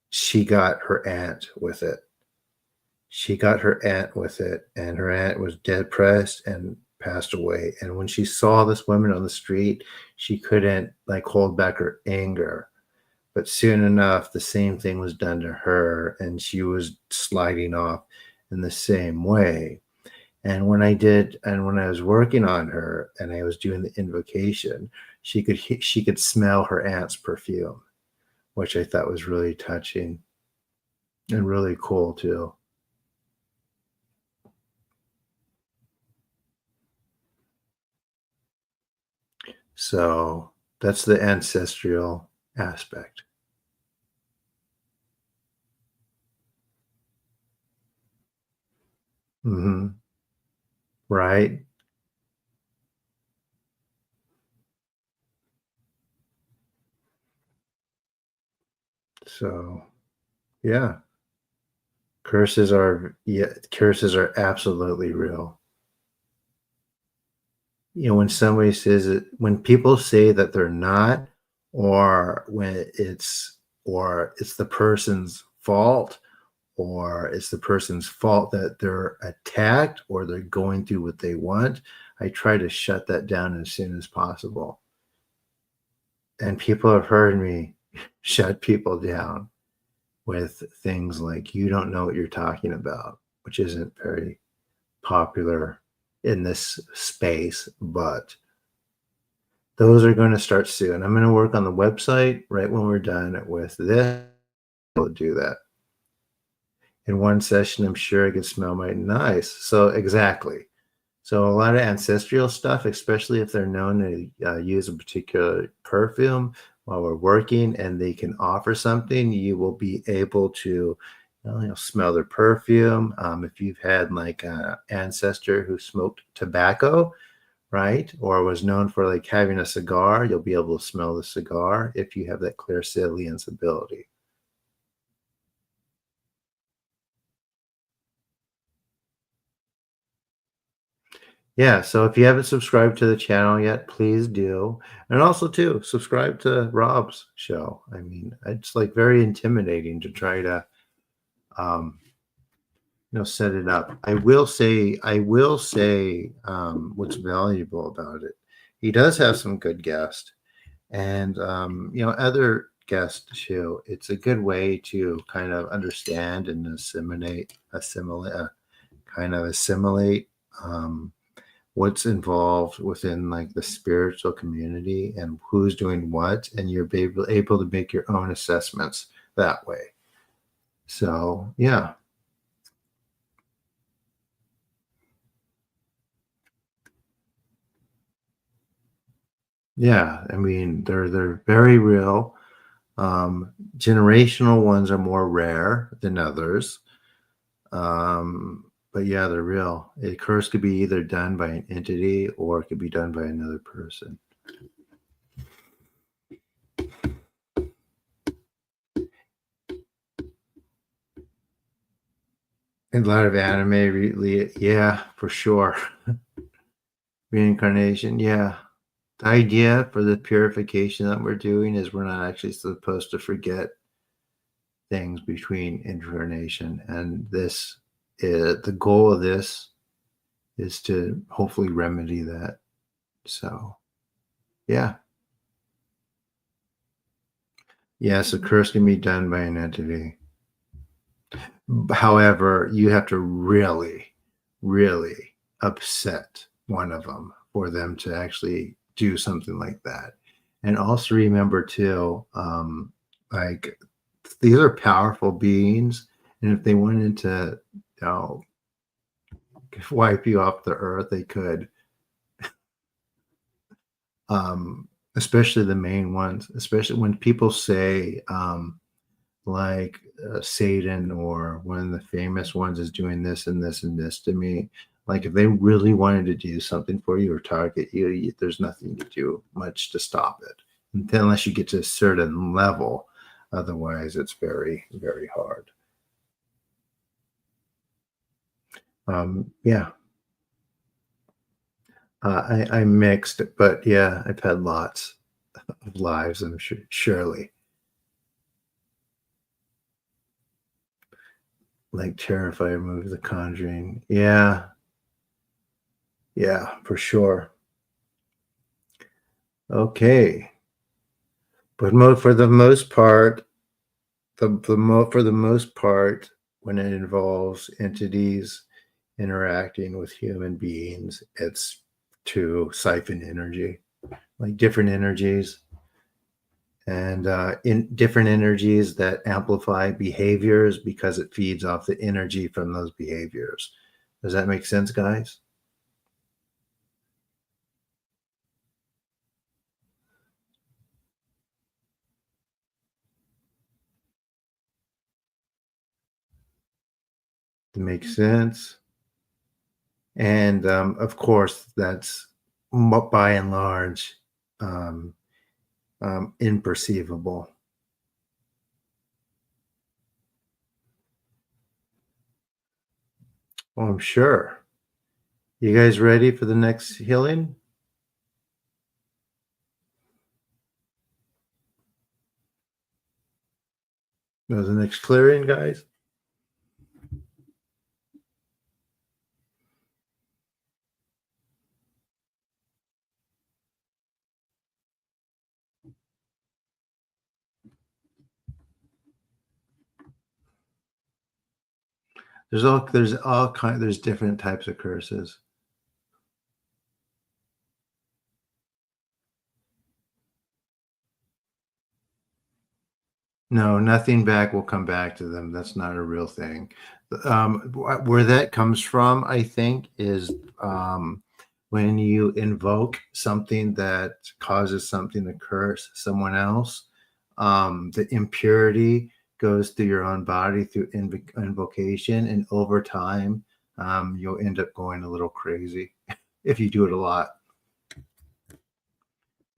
she got her aunt with it. She got her aunt with it, and her aunt was depressed and passed away. And when she saw this woman on the street, she couldn't like hold back her anger. But soon enough, the same thing was done to her, and she was sliding off in the same way. And when I was working on her and I was doing the invocation, she could smell her aunt's perfume, which I thought was really touching and really cool too. So that's the ancestral aspect. Hmm. Right. So yeah, curses are absolutely real. You know, when somebody says it, when people say that they're not, or when or it's the person's fault, or it's the person's fault that they're attacked or they're going through what they want, I try to shut that down as soon as possible. And people have heard me shut people down with things like, you don't know what you're talking about, which isn't very popular in this space, but those are going to start soon. I'm going to work on the website right when we're done with this. We'll do that in one session. I'm sure it could smell mighty nice. So exactly. So a lot of ancestral stuff, especially if they're known to use a particular perfume while we're working, and they can offer something, you will be able to, smell their perfume. If you've had like an ancestor who smoked tobacco, right, or was known for like having a cigar, you'll be able to smell the cigar if you have that clairsalience ability. Yeah, so if you haven't subscribed to the channel yet, please do. And also too, subscribe to Rob's show. I mean, it's like very intimidating to try to um, set it up. I will say what's valuable about it. He does have some good guests and other guests too. It's a good way to kind of understand and assimilate um, what's involved within like the spiritual community and who's doing what, and you're able to make your own assessments that way. So yeah, I mean they're very real. Generational ones are more rare than others, but yeah, they're real. A curse could be either done by an entity or it could be done by another person. A lot of anime, really, yeah, for sure. Reincarnation, yeah. The idea for the purification that we're doing is we're not actually supposed to forget things between incarnation, and this is, the goal of this is to hopefully remedy that. So, yeah. Yes, a curse can be done by an entity. However, you have to really, really upset one of them for them to actually do something like that. And also remember too, like these are powerful beings, and if they wanted to, you know, wipe you off the earth, they could. Especially the main ones, especially when people say, like Satan or one of the famous ones is doing this and this and this to me. Like if they really wanted to do something for you or target you, there's nothing to do much to stop it unless you get to a certain level. Otherwise, it's very, very hard. Yeah, I'm mixed, but yeah, I've had lots of lives. I'm sure, surely like Terrifier movie, The Conjuring. Yeah, yeah, for sure. Okay. But for the most part, for the most part, when it involves entities interacting with human beings, it's to siphon energy, like different energies, and in different energies that amplify behaviors because it feeds off the energy from those behaviors. Does that make sense, guys? It makes sense. And of course, that's by and large um, imperceivable. Oh, I'm sure. You guys ready for the next healing? No, the next clearing, guys? There's different types of curses. No, nothing back will come back to them. That's not a real thing. Where that comes from, I think, is when you invoke something that causes something to curse someone else, the impurity goes through your own body through invocation, and over time, you'll end up going a little crazy if you do it a lot.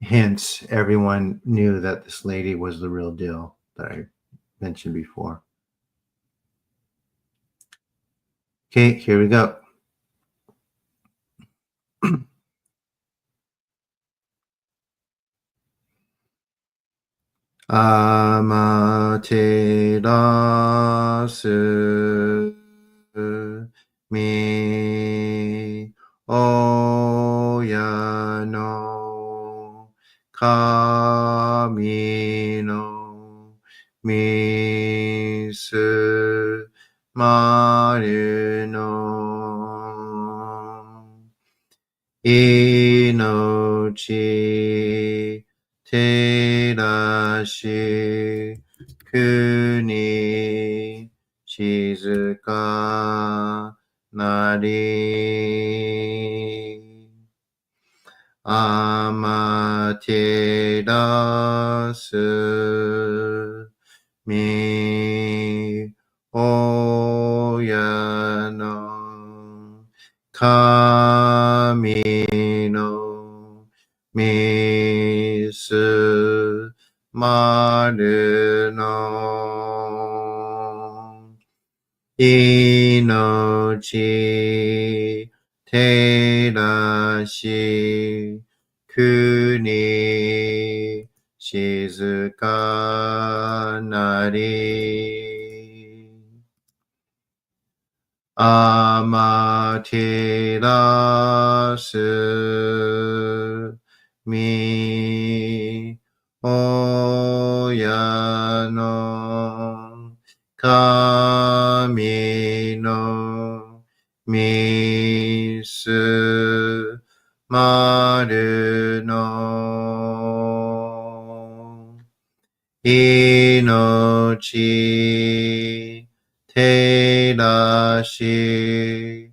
Hence, everyone knew that this lady was the real deal that I mentioned before. Okay, here we go. Amaterasu mi oya no kami no misu maru no inochi terashi kuni shizuka nari amaterasu mi oya no 丸の命照らし国静かなり天照らすみ親の神のみす丸の命照らし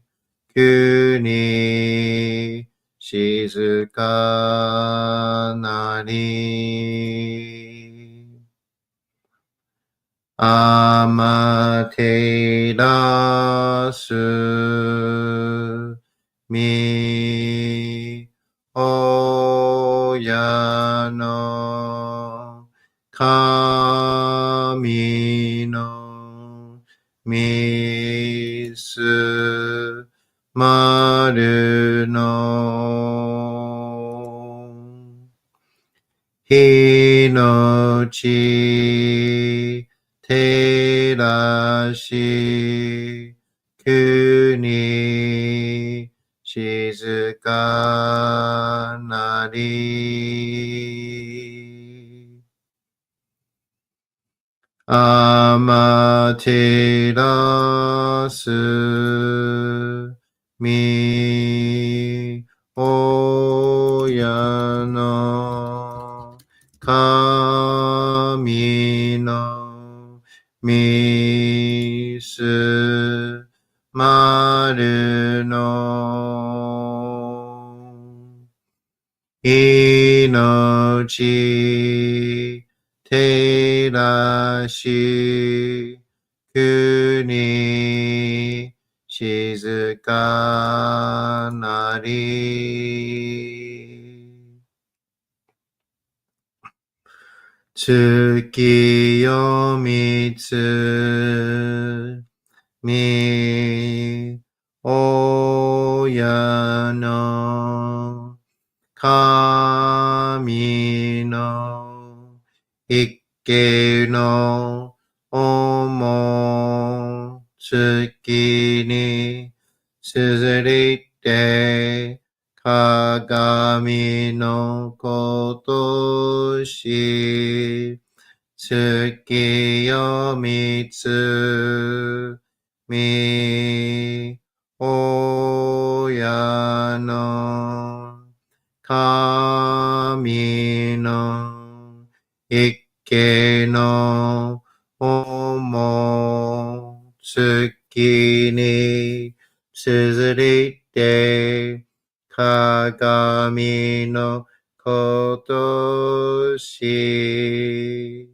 国静かなり天照らすみ親の神のみす丸の命照らし国静かなり天照らすみ親の神のみす丸の命照らし国静かなり月夜みつみ親の神の一家の思月にすずりて鏡のことし月夜みつみ親の神の一家の思月にすずりて鏡のことし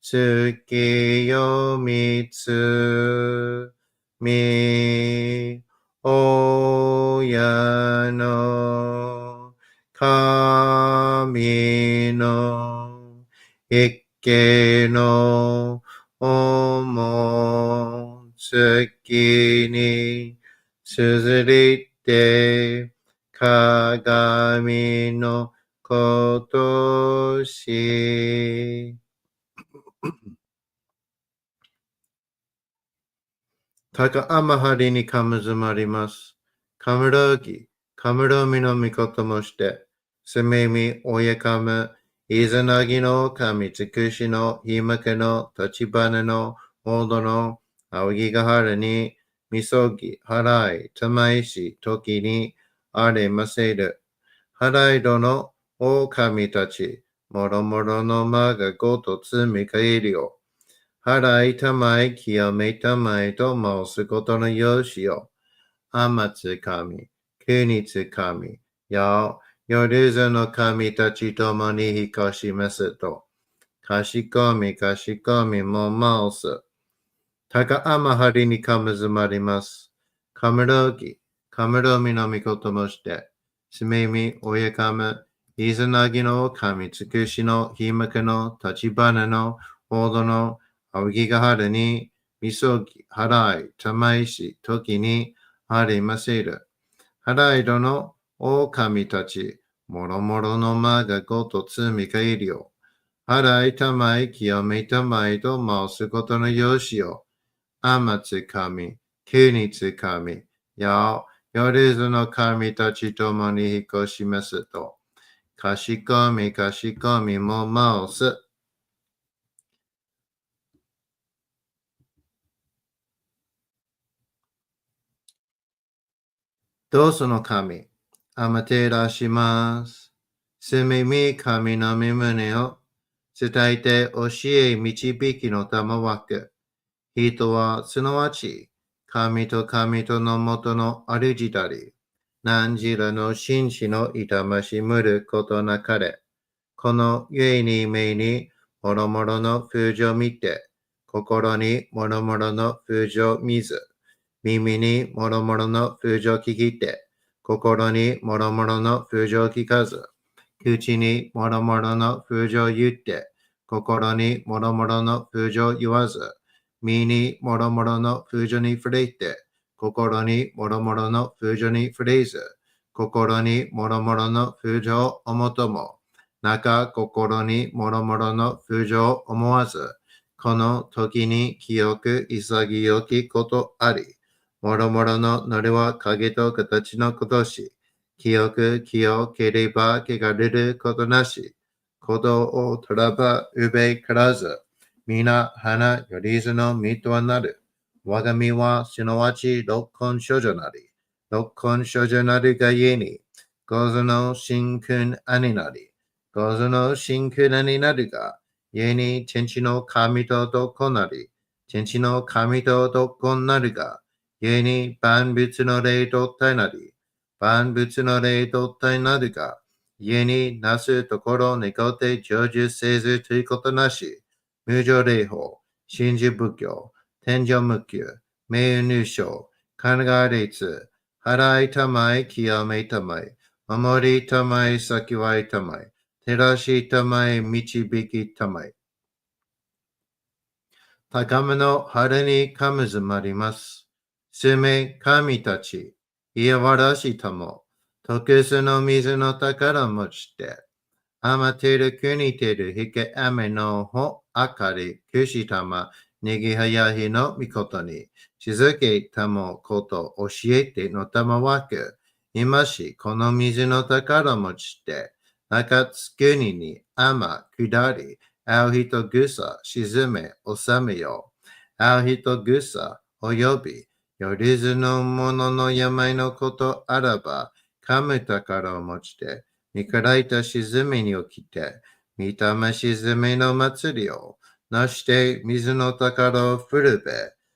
月夜みつみ親の神の一家の思月にすずりて鏡のことし高天張にかむずまります。かむろぎ、かむろみのみこともして、すめみおやかむ、いざなぎの神つくしのひまけの立花のほどの青木がはるに、みそぎ、はらい、たまいし、時にあれませる。はらいどの狼たち、もろもろの間がごとつみかえりよ。払いたまい清めたまいと申すことのよしよ。天津神、国津神、夜ずの神たちともにひかしますと。かしこみも申す。高天張にかむずまります。かむろぎ、かむろみのみこともして。すめみおやかむ、水なぎの神尽くしのひまかの立花のほどの青木が春にみそぎ払いたまいし時にありませる。払いどの狼たち、もろもろの間がごと積みかえりよ。払いたまい清めたまいと申すことのよしよ。天つ神、急につ神、やよりずの神たちともに引っ越しますと。かしこみも申す。どうその神、あまてらします。すみみ神の身胸を伝えて教え導きの玉枠。人はすなわち、神との元の主たり、何時らの紳士の痛ましむることなかれ。この故に目にもろもろの風情見て、心にもろもろの風情見ず、耳にもろもろの風情聞きて、心にもろもろの風情聞かず、口にもろもろの風情言って、心にもろもろの風情言わず、身にもろもろの風情に触れて、心にもろもろの風情に触れず、心にもろもろの風情をもとも、中心にもろもろの風情を思わず、この時に清く潔きことあり、もろもろののれは影と形のことし、清く清ければ汚れることなし、ことをとらばうべからず、皆花よりずの身とはなる。我が身はすなわち六根処女なり、六根処女なるがゆえに、ごぞの神君兄なり、ごぞの神君兄なるが、ゆえに天地の神と男なり、天地の神と男なるが、ゆえに万物の霊と体なり、万物の霊と体なるが、ゆえになすところにこて成就せずということなし、無常霊法、真珠仏教、天上無休、名入賞、考え列、払いたまい、清めたまい、守りたまい、先はいたまい、照らしたまい、導きたまい。高めの春にかむずまります。すめ神たち、いやわらしたも、特殊の水の宝持ちて、あまてる国てるひけあめのほあかりくしたまねぎはやひのみことに静けたもこと教えてのたまわく今しこの水の宝持ちて中津国にあま下りあう人ぐさ沈め収めよあう人ぐさおよびよりずのものの病のことあらばかむ宝を持ちて見からいた沈みに起きて、見たま沈みの祭りを、なして水の宝を振るべ、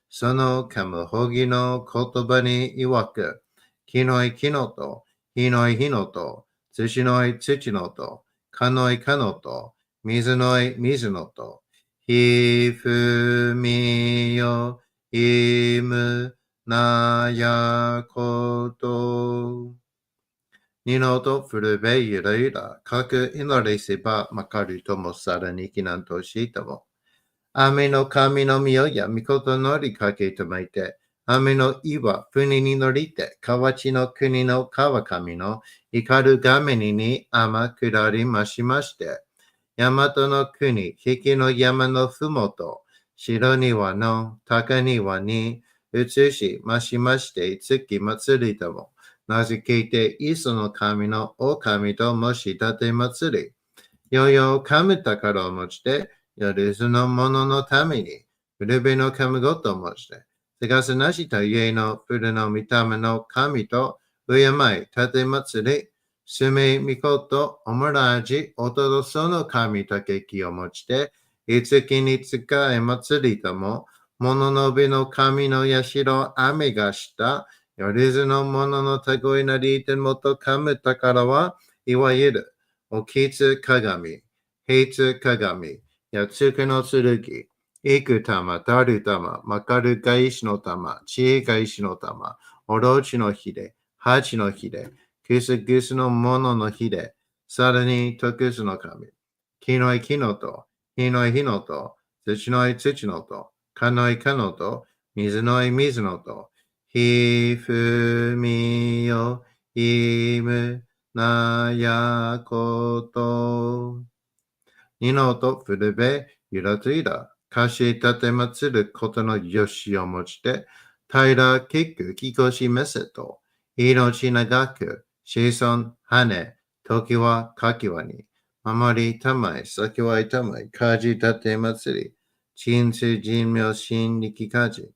そのかむほぎの言葉に曰く、木のい木のと、火のい火のと、土のい土のと、かのいかのと、水のい水のと、ひふみよ、いむなやこと。二のと古べゆらゆら、かく祈りせばまかるともさらに避難としても。雨の神の御や御事のりかけとまいて、雨の岩、船に乗りて、河内の国の川上の怒るがめに天下りましまして、大和の国、引きの山のふもと、白庭の高庭に移しましまして、月祭りとも。名付けて、磯の神の狼と申し立て祭り。よよ神宝を持ちて、よりずの者のために、古べの神ごとを申して、せがせなしと家の古の見た目の神と、敬い、立て祭り、すめみこと、おもらじ、おとどその神とけきを持ちて、いつきに使え祭りとも、物のべの神の社、雨がした、よりずのもののたごいなりてもとかむ宝は、いわゆる、おきつ鏡、平つ鏡、やつくの剣、いく玉、たる玉、まかる返しの玉、知恵返しの玉、おろちのひれ、はちのひれ、くすぐすのもののひれ、さらに特殊の神。木のい木のと、火のい火のと、土のい土のと、かのいかのと、水のい水のと、ひふみよ、いむ、なやこと。二のと古べ、ゆらといら、かし立てまつることのよしをもちて、平ら結くきこしめせと、命長く、子孫、羽、時はかきわに、守りたまい、先はいたまい、かじ立てまつり、人生人名心力かじ、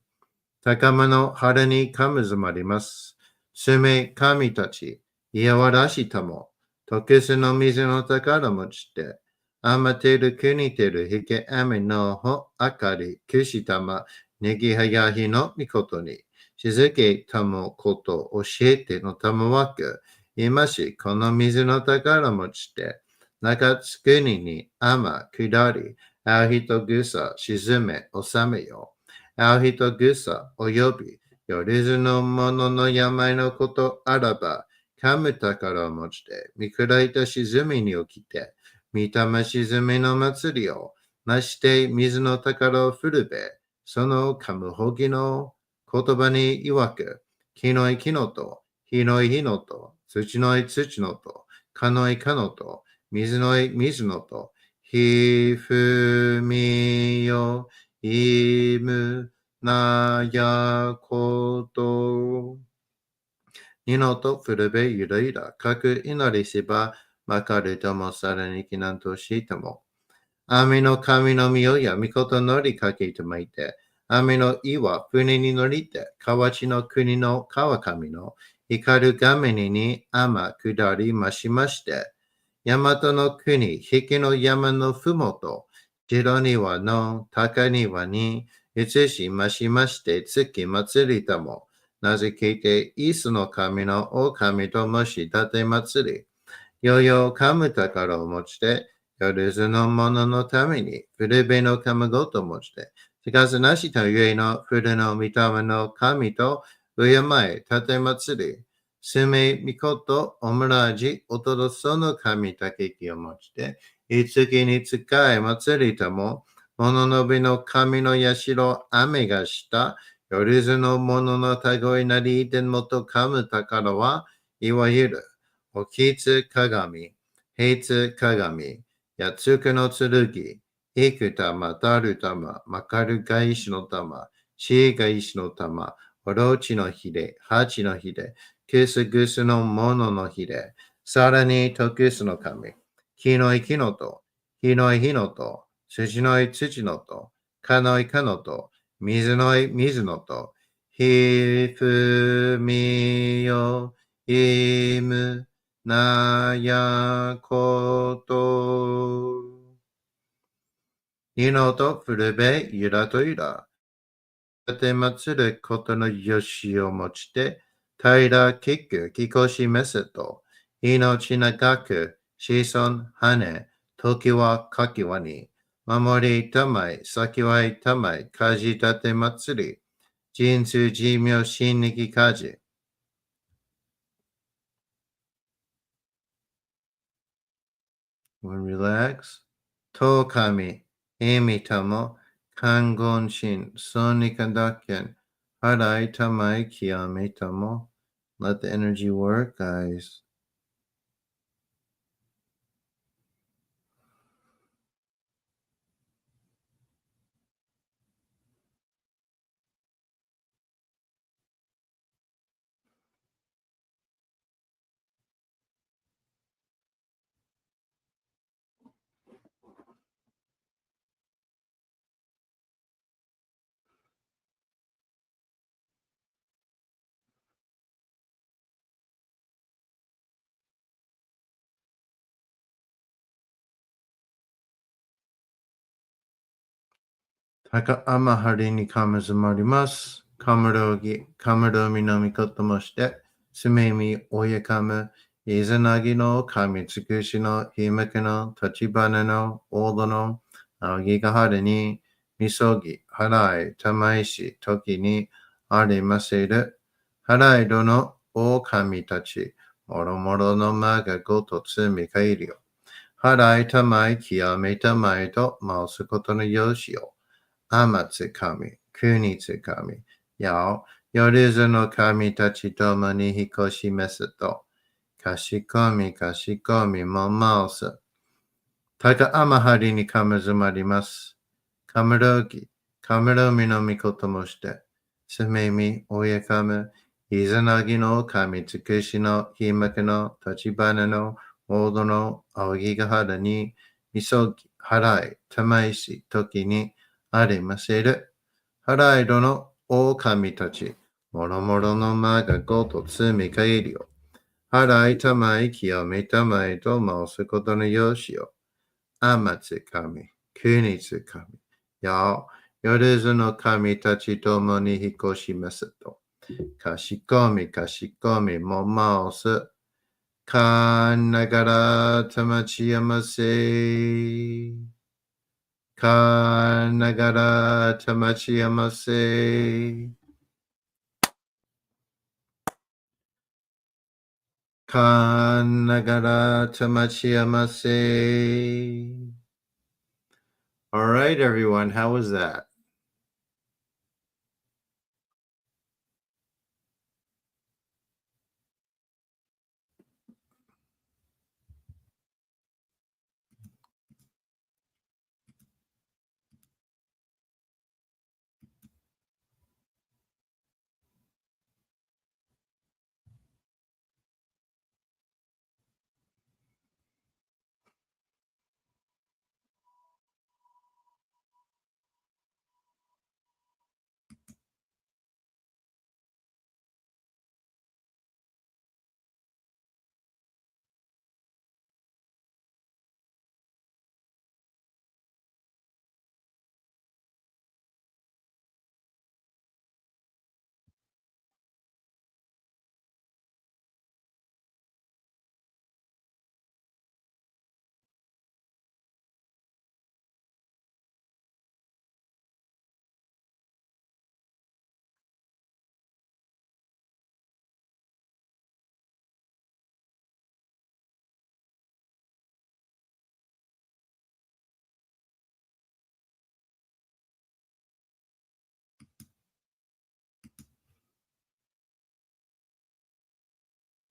高間の春にかむずまります。すめ神たち、いやわらしたも、特殊の水の宝持ちて、あまてる国てるひけあめのほあかり、くしたま、ねぎはやひのみことに、しずけたもこと教えてのたもわく、いまし、この水の宝持ちて、中つくににあま下り、あひとぐさ沈め収めよ。あう人ぐさおよび、よりずのものの病のことあらば、かむ宝を持ちて、見下いた沈みに起きて、見たま沈みの祭りを、なして水の宝を振るべ、そのかむほぎの言葉に曰く、木のい木のと、火のい火のと、土のい土のと、かのいかのと、水のい水のと、ひふみよ、いむなやこと。二のと古べゆらゆら、かく祈りしば、まかるともさらにきなんとしても。雨の神の実をやみこと乗りかけてまいて、雨の岩、船に乗りて、河内の国の川上の光る画面に雨下りましまして、大和の国、引きの山のふもと、白庭の高庭に移しましまして、月祭りたも、なぜけて、イスの神の狼ともし立て祭り、よよかむ宝を持ちて、夜ずの者のために、古べのかむごと持ちて、しかずなしとゆえの古の御霊の神と、敬え、立て祭り、すめみこと、おむらじ、おとどその神たけきを持ちて、いつきに使え祭りとも、物のびの神の社、雨がした、夜ずの者のたごいなり、でもとかむ宝は、いわゆる、おきつ鏡、平つ鏡、やつくの剣、いく玉、たる玉、まかるが石の玉、しが石の玉、おろちのひれ、はちのひれ、くすぐすのもののひれ、さらにとくすの神、木のい木のと、火のい火のと、土のい土のと、かのいかのと、水のい水のと、ひふみよ、いむ、なやこと。二のと古べゆらとゆら。立てまつることのよしをもちて、平らきくきこしめせと、命長く、子孫羽、時はかきわに、守りたまい、先はいたまい、かじ立てまつり、人数寿命心力かじ。Relax. と神、意味とも、看言心、そにかだけん、払いたまい、極めとも。Let the energy work, guys. 高天晴にかむずまります。かむろぎ、かむろみのみこともして、すめみおやかむ、いざなぎの神つくしのひめけの立花のおどの、あぎがはれに、みそぎ、払い、たまいし、時にありませる。払いどのお神たち、もろもろの魔がごと積み返るよ。払いたまい、清めたまいと申すことのよしよ。天つ神、国つ神、やお、夜ずの神たちともに引こしめすと、かしこみかしこみも申す。たかあまはりにかむずまります。かむろぎ、かむろみのみこともして、すめみ、おやかむ、いざなぎの神つくしのひまくの立花の大戸の青木が原に、みそぎ、払い、たまいし、時にありませる。払いどの狼たち、もろもろの間がごと積み返りよ。払いたまい、清めたまいと申すことのよしよ。天つ神、国つ神、や夜ずの神たちともに引こしますと、かしこみかしこみも申す。かながらたまちやませ。かながらたまちやませ。かながらたまちやませ. All right, everyone. How was that?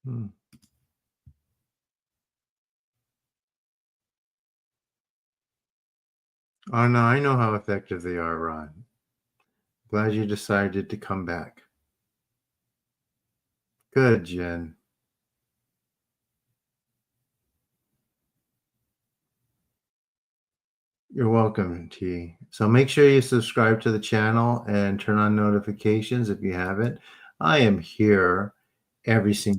Hmm. Oh no, I know how effective they are, Ron. Glad you decided to come back. Good, Jen. You're welcome, T. So make sure you subscribe to the channel and turn on notifications if you haven't. I am here every single.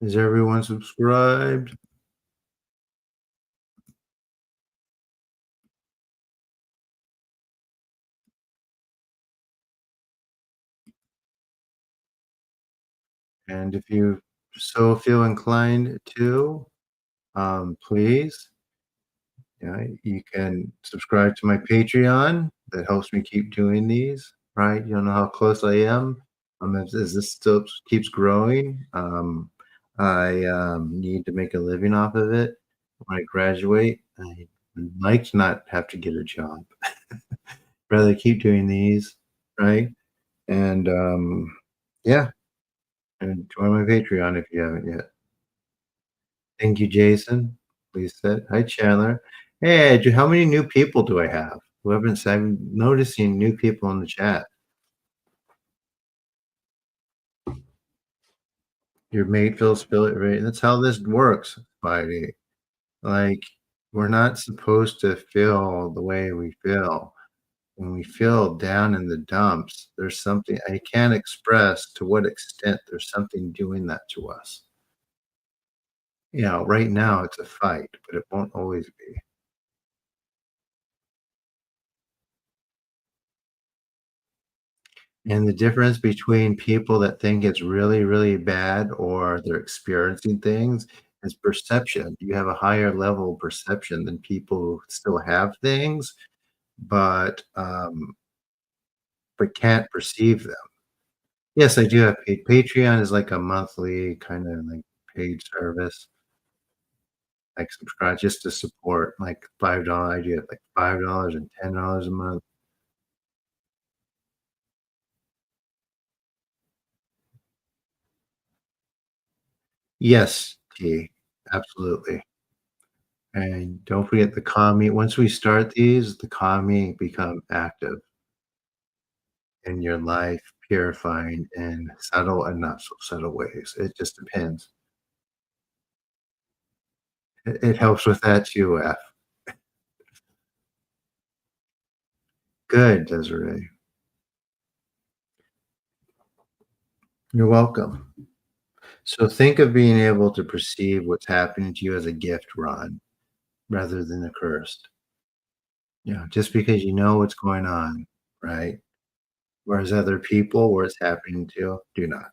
Is everyone subscribed? And if you so feel inclined to, please, you can subscribe to my Patreon. That helps me keep doing these. Right? You don't know how close I am. As this still keeps growing, I need to make a living off of it. When I graduate, I would like to not have to get a job. Rather keep doing these, right? And yeah, and join my Patreon if you haven't yet. Thank you, Jason. Please said. Hi, Chandler. Hey, how many new people do I have? Who haven't said? I'm noticing new people in the chat. Your mate feels spirit right. That's how this works, Spidey. Like, we're not supposed to feel the way we feel. When we feel down in the dumps, there's something I can't express to what extent there's something doing that to us. Right now it's a fight, but it won't always be. And the difference between people that think it's really, really bad or they're experiencing things It's perception. You have a higher level of perception than people who still have things, but can't perceive them. Yes, I do have paid. Patreon is like a monthly kind of like paid service. Like subscribe just to support like $5. I do it like $5 and $10 a month. Yes, T, absolutely. And don't forget the kami. Once we start these, the kami become active in your life, purifying in subtle and not so subtle ways. It just depends. It helps with that too, F. Good, Desiree. You're welcome. So think of being able to perceive what's happening to you as a gift, Ron, rather than a curse. Just because you know what's going on, right? Whereas other people, where it's happening to, do not.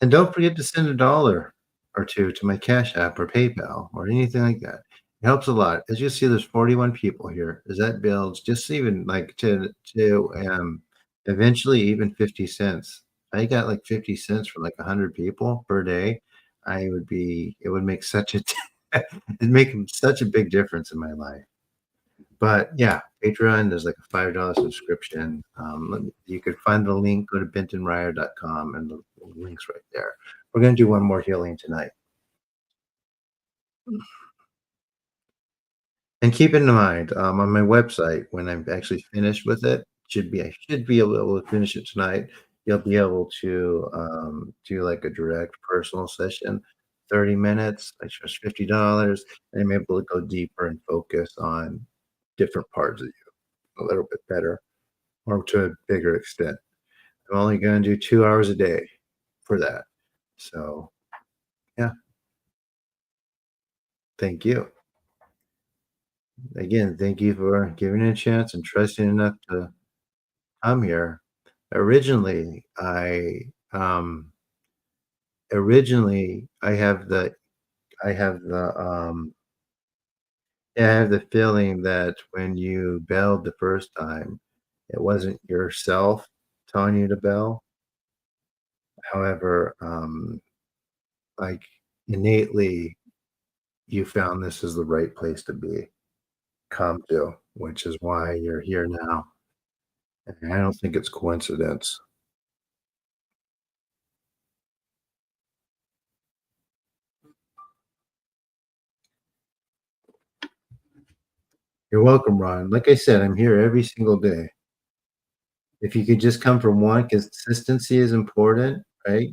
And don't forget to send $1 or 2 to my Cash App or PayPal or anything like that. It helps a lot. As you see, there's 41 people here. As that builds, just even like eventually even 50 cents. I got like 50 cents for like 100 people per day. It would make such a it'd make such a big difference in my life. But yeah, Patreon, there's like a $5 subscription. You could find the link, go to bentonryer.com, and the link's right there. We're going to do one more healing tonight. And keep in mind, on my website, when I'm actually finished with it, I should be able to finish it tonight. You'll be able to do like a direct personal session, 30 minutes. I charge $50, and I'm able to go deeper and focus on different parts of you a little bit better or to a bigger extent. I'm only going to do 2 hours a day for that. So, yeah, thank you. Again, thank you for giving it a chance and trusting enough to come here. Originally, originally I have yeah, I have the feeling that when you bailed the first time, it wasn't yourself telling you to bail. However, like innately, you found this is the right place to be. Come to, which is why you're here now. And I don't think it's coincidence. You're welcome, Ron. Like I said, I'm here every single day. If you could just come from one, consistency is important, right?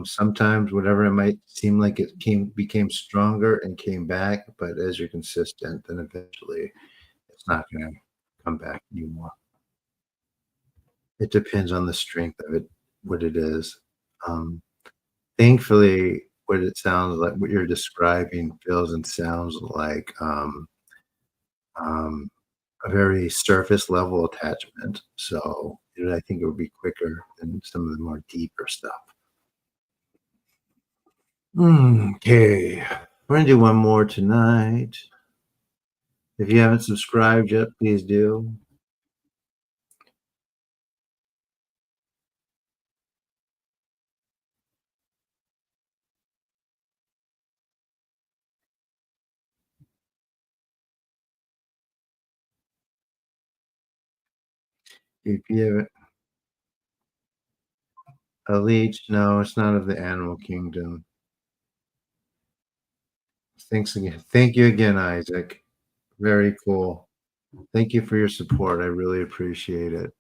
Sometimes whatever it might seem like it became stronger and came back, but as you're consistent, then eventually it's not going to come back anymore. It depends on the strength of it, what it is. Um, Thankfully, what it sounds like, what you're describing feels and sounds like um, a very surface level attachment. So I think it would be quicker than some of the more deeper stuff. Okay, we're gonna do one more tonight. If you haven't subscribed yet, please do. If you haven't, a leech, no, it's not of the animal kingdom. Thanks again. Thank you again, Isaac. Very cool. Thank you for your support. I really appreciate it.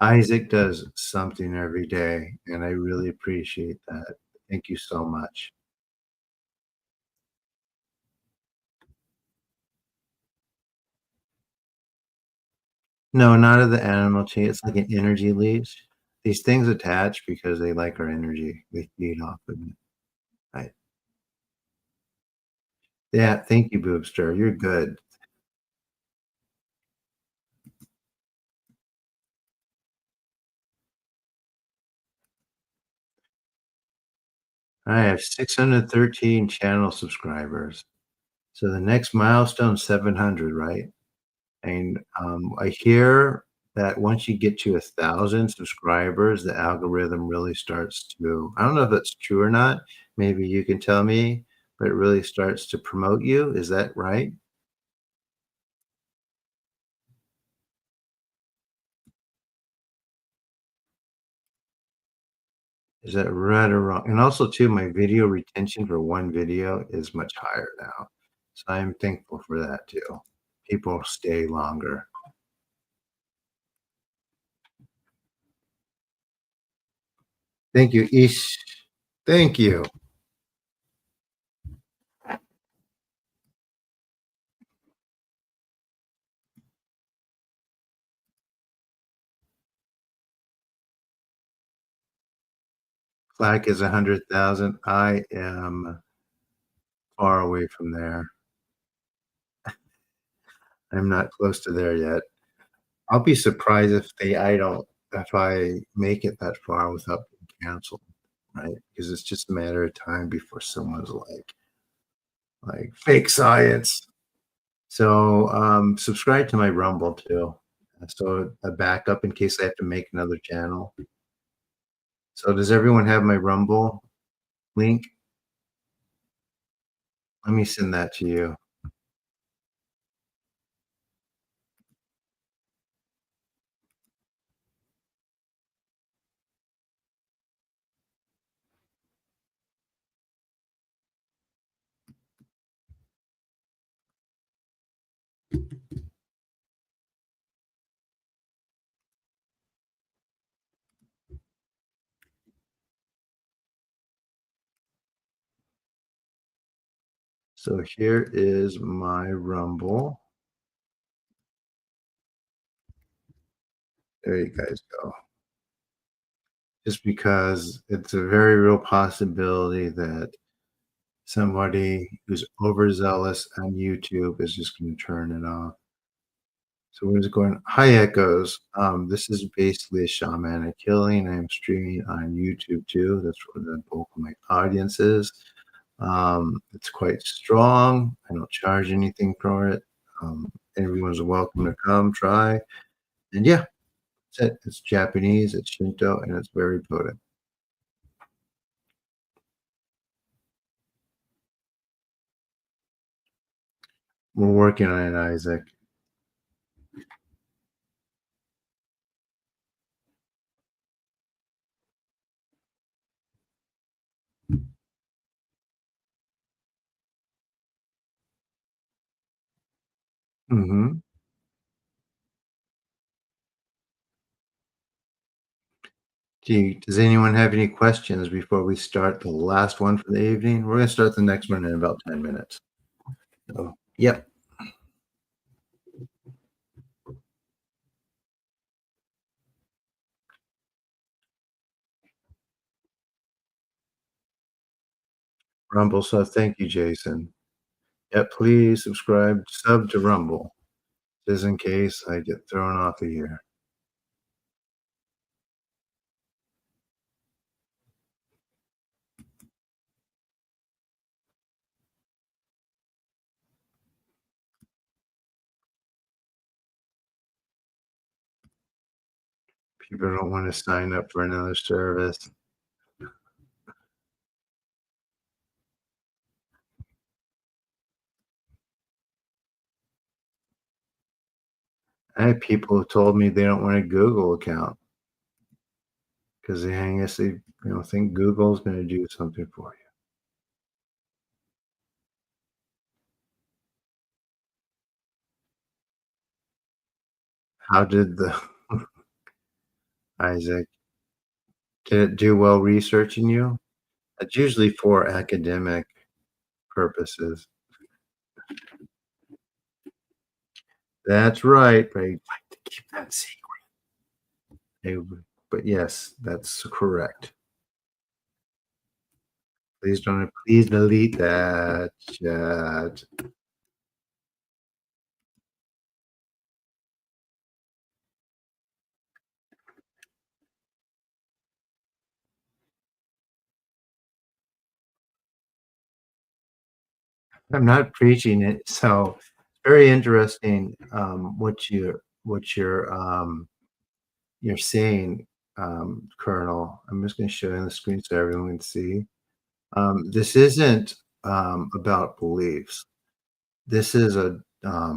Isaac does something every day, and I really appreciate that. Thank you so much. No, not of the animal chain. It's like an energy leech. These things attach because they like our energy. They feed off of it. Right. Yeah, thank you, Boobster. You're good. I have 613 channel subscribers. So the next milestone, 700, right? And, I hear that once you get to 1,000 subscribers, the algorithm really starts to I don't know if that's true or not, maybe you can tell me, but it really starts to promote you, is that right? Is that right or wrong? And also too, my video retention for one video is much higher now, so I'm thankful for that too. People stay longer. Thank you, Ish. Thank you. Plaque is 100,000. I am far away from there. I'm not close to there yet. I'll be surprised if I make it that far without being canceled, right? Because it's just a matter of time before someone's like fake science. So, subscribe to my Rumble too. So a backup in case I have to make another channel. So does everyone have my Rumble link? Let me send that to you. So here is my Rumble. There you guys go. Just because it's a very real possibility that somebody who's overzealous on YouTube is just gonna turn it off. So we're just going, "Hi, Echoes. This is basically a shamanic healing. I'm streaming on YouTube too. That's where the bulk of my audience is. It's quite strong. I don't charge anything for it. Everyone's welcome to come try. And yeah, that's it. It's Japanese, it's Shinto, and it's very potent. We're working on it, Isaac. Mhm. Does anyone have any questions before we start the last one for the evening? We're gonna start the next one in about 10 minutes. So, yep. Rumble, so thank you, Jason. Yep, please sub to Rumble, just in case I get thrown off of here. People don't wanna sign up for another service. I had people who told me they don't want a Google account because they I guess think Google's gonna do something for you. How did the Isaac, did it do well researching you? It's usually for academic purposes. That's right, but I'd like to keep that secret. But yes, that's correct. Please delete that chat. I'm not preaching it, so it's very interesting, what you're saying, Colonel. I'm just gonna show you on the screen so everyone can see. This isn't, about beliefs. This is a,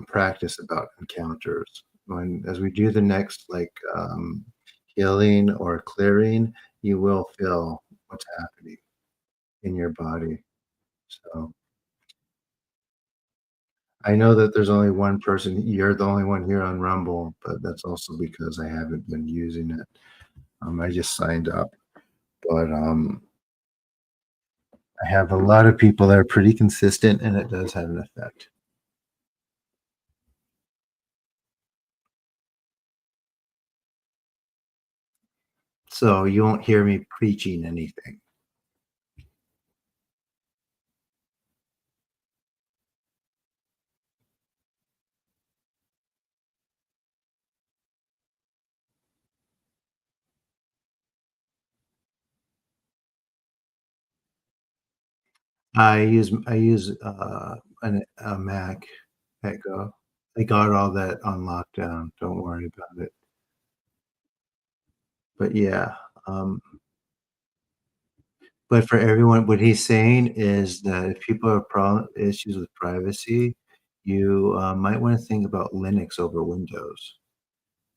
practice about encounters. When as we do the next, like, healing or clearing, you will feel what's happening in your body. So, I know that there's only one person you're the only one here on Rumble, but that's also because I haven't been using it. I just signed up, but, I have a lot of people that are pretty consistent, and it does have an effect. So, you won't hear me preaching anything. I use, a Mac Echo. I got all that on lockdown, don't worry about it. But yeah, but for everyone what he's saying is that if people have issues with privacy, you, might wanna think about Linux over Windows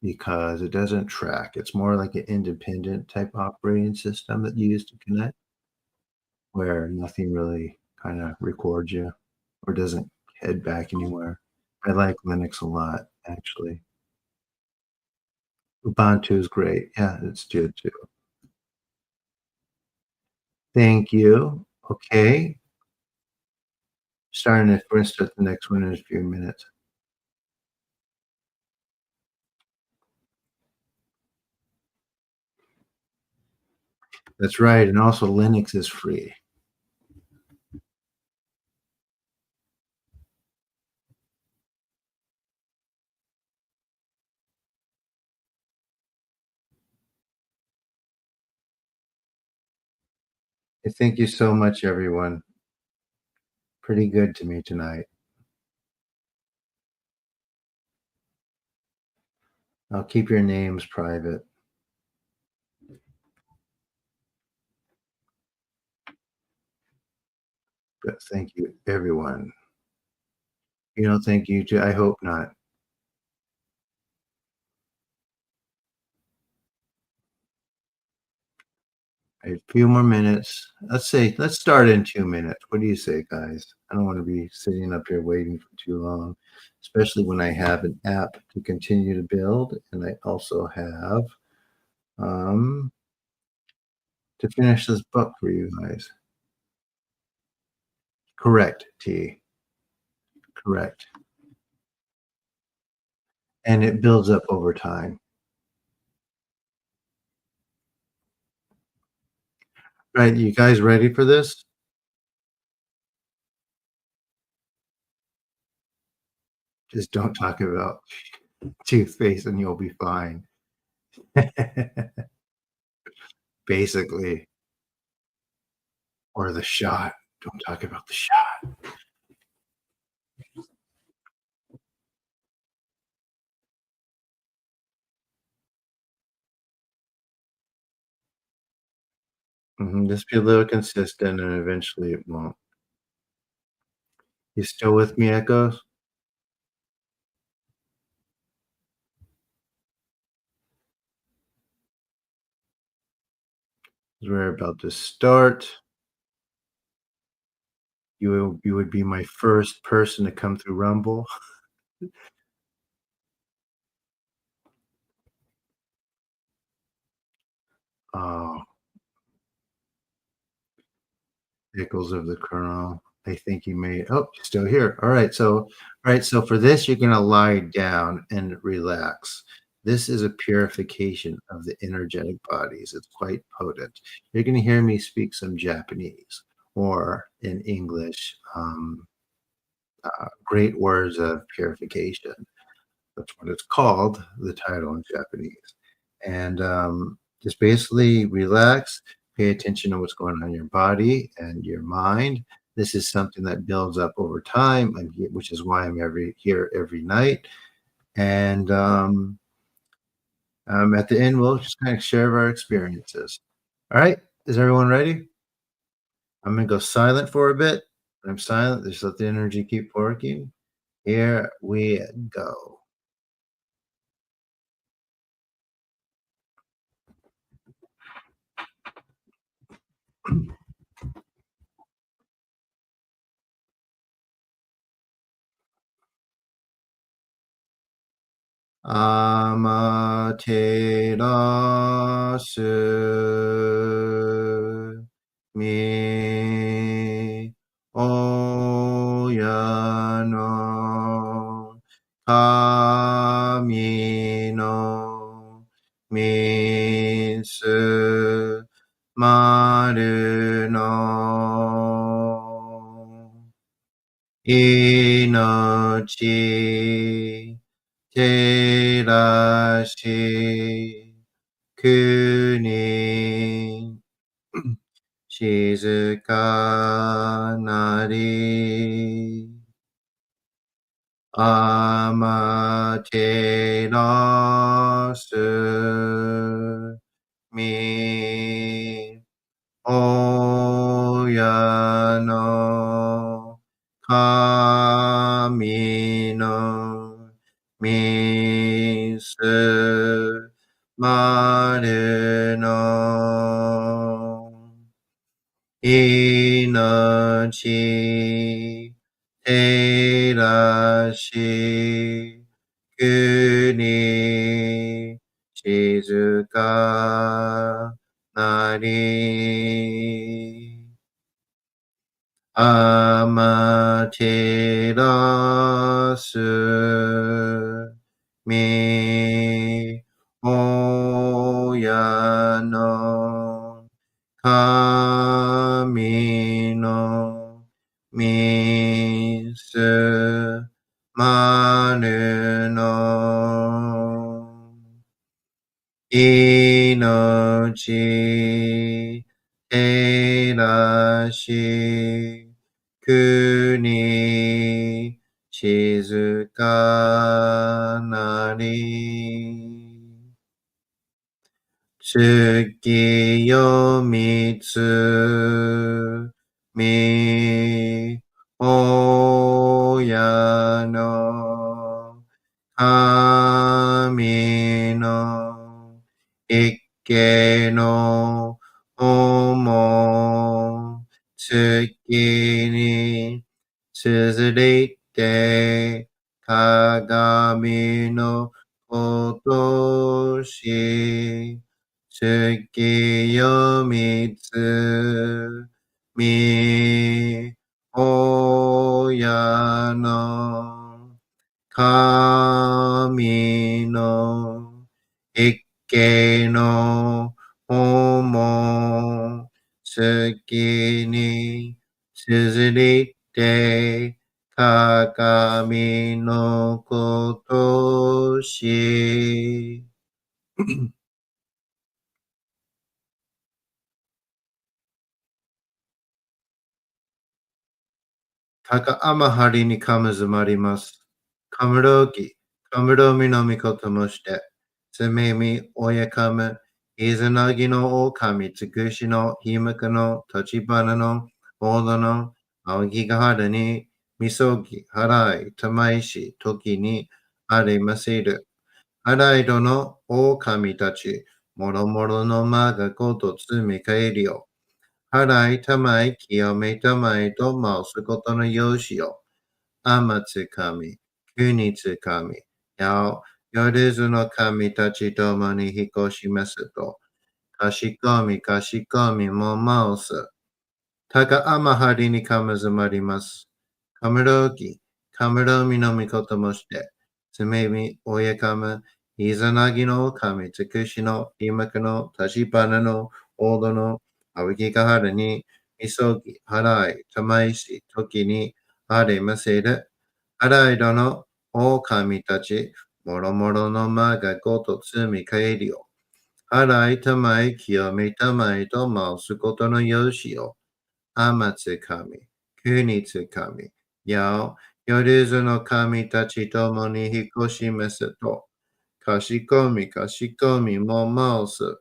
because it doesn't track. It's more like an independent type operating system that you use to connect, where nothing really kinda records you or doesn't head back anywhere. I like Linux a lot, actually. Ubuntu is great. Yeah, it's good too. Thank you. Okay. We're gonna start the next one in a few minutes. That's right, and also Linux is free. Thank you so much, everyone. Pretty good to me tonight. I'll keep your names private, but thank you, everyone. Thank you too. I hope not. A few more minutes. Let's start in 2 minutes. What do you say, guys? I don't wanna be sitting up here waiting for too long, especially when I have an app to continue to build, and I also have, um, to finish this book for you guys. Correct, T. Correct. And it builds up over time. Right, you guys ready for this? Just don't talk about toothpaste and you'll be fine. Basically, or the shot. Don't talk about the shot. Just be a little consistent and eventually it won't. You still with me, Echoes? We're about to start. You would be my first person to come through Rumble. Oh, Nichols of the Colonel. I think you may oh, you're still here. All right, so for this, you're gonna lie down and relax. This is a purification of the energetic bodies. It's quite potent. You're gonna hear me speak some Japanese or in English, great words of purification. That's what it's called, the title in Japanese. And just basically relax, pay attention to what's going on in your body and your mind, This is something that builds up over time, which is why I'm here every night. And at the end, we'll just kind of share our experiences. All right, is everyone ready? I'm gonna go silent for a bit. When I'm silent, just let the energy keep working. Here we go. Amaterasu mi oyano kami no mitsu maru no inochi terashi kuni shizuka nari amaterasu mi oya no kami no misu maru no inochi terashi kuni shizuka nari amaterasu mi oya no kami no mitsu maru no inochi terashi kuni shizuka nari tsuki yo mitsu mi oya no kami no ikke no omo tsuki ni tsuzuite kagami no koto shi tsuki yo mitsu mi oya no kami no ikke no omo tsuki ni tsuzuite kagami no koto shi Takaamahari ni kamazumarimasu. Kamaroki, Kamaromi no mikoto moshite. Tsumemi oyakama, Izanagi no okami, Tsukushi no himaka no tachibana no oda no aogigahara ni misogi, harai, tamaishi, toki ni aremaseru. Harai do no okami tachi, moromoro no maga koto tsumikaeru yo. Harai tamai kiyome tamai to mausu koto no yoshi yo. Amatsukami, Kunitsukami, Yao, Yoruzu no kami tachi domo ni hikoshimasu to, Kashikomi, Kashikomi mo mausu. Taka amahari ni kamazumarimasu. Kamaroki, Kamaromi no mikoto mo shite. Tsumemi oyakama, Izanagi no kami, Tsukushi no himaka no tashibana no odo no awikigahara ni misogi, harai, tamaishi, toki ni aremaseru. Harai do no okami tachi, moromoro no maga goto tsumikaeru yo. Harai tamai kiyome tamai to mausu koto no yoshi yo. Amatsukami, 9につかみ、やよるずの神たちともに引っ越しますと、かしこみもマウス。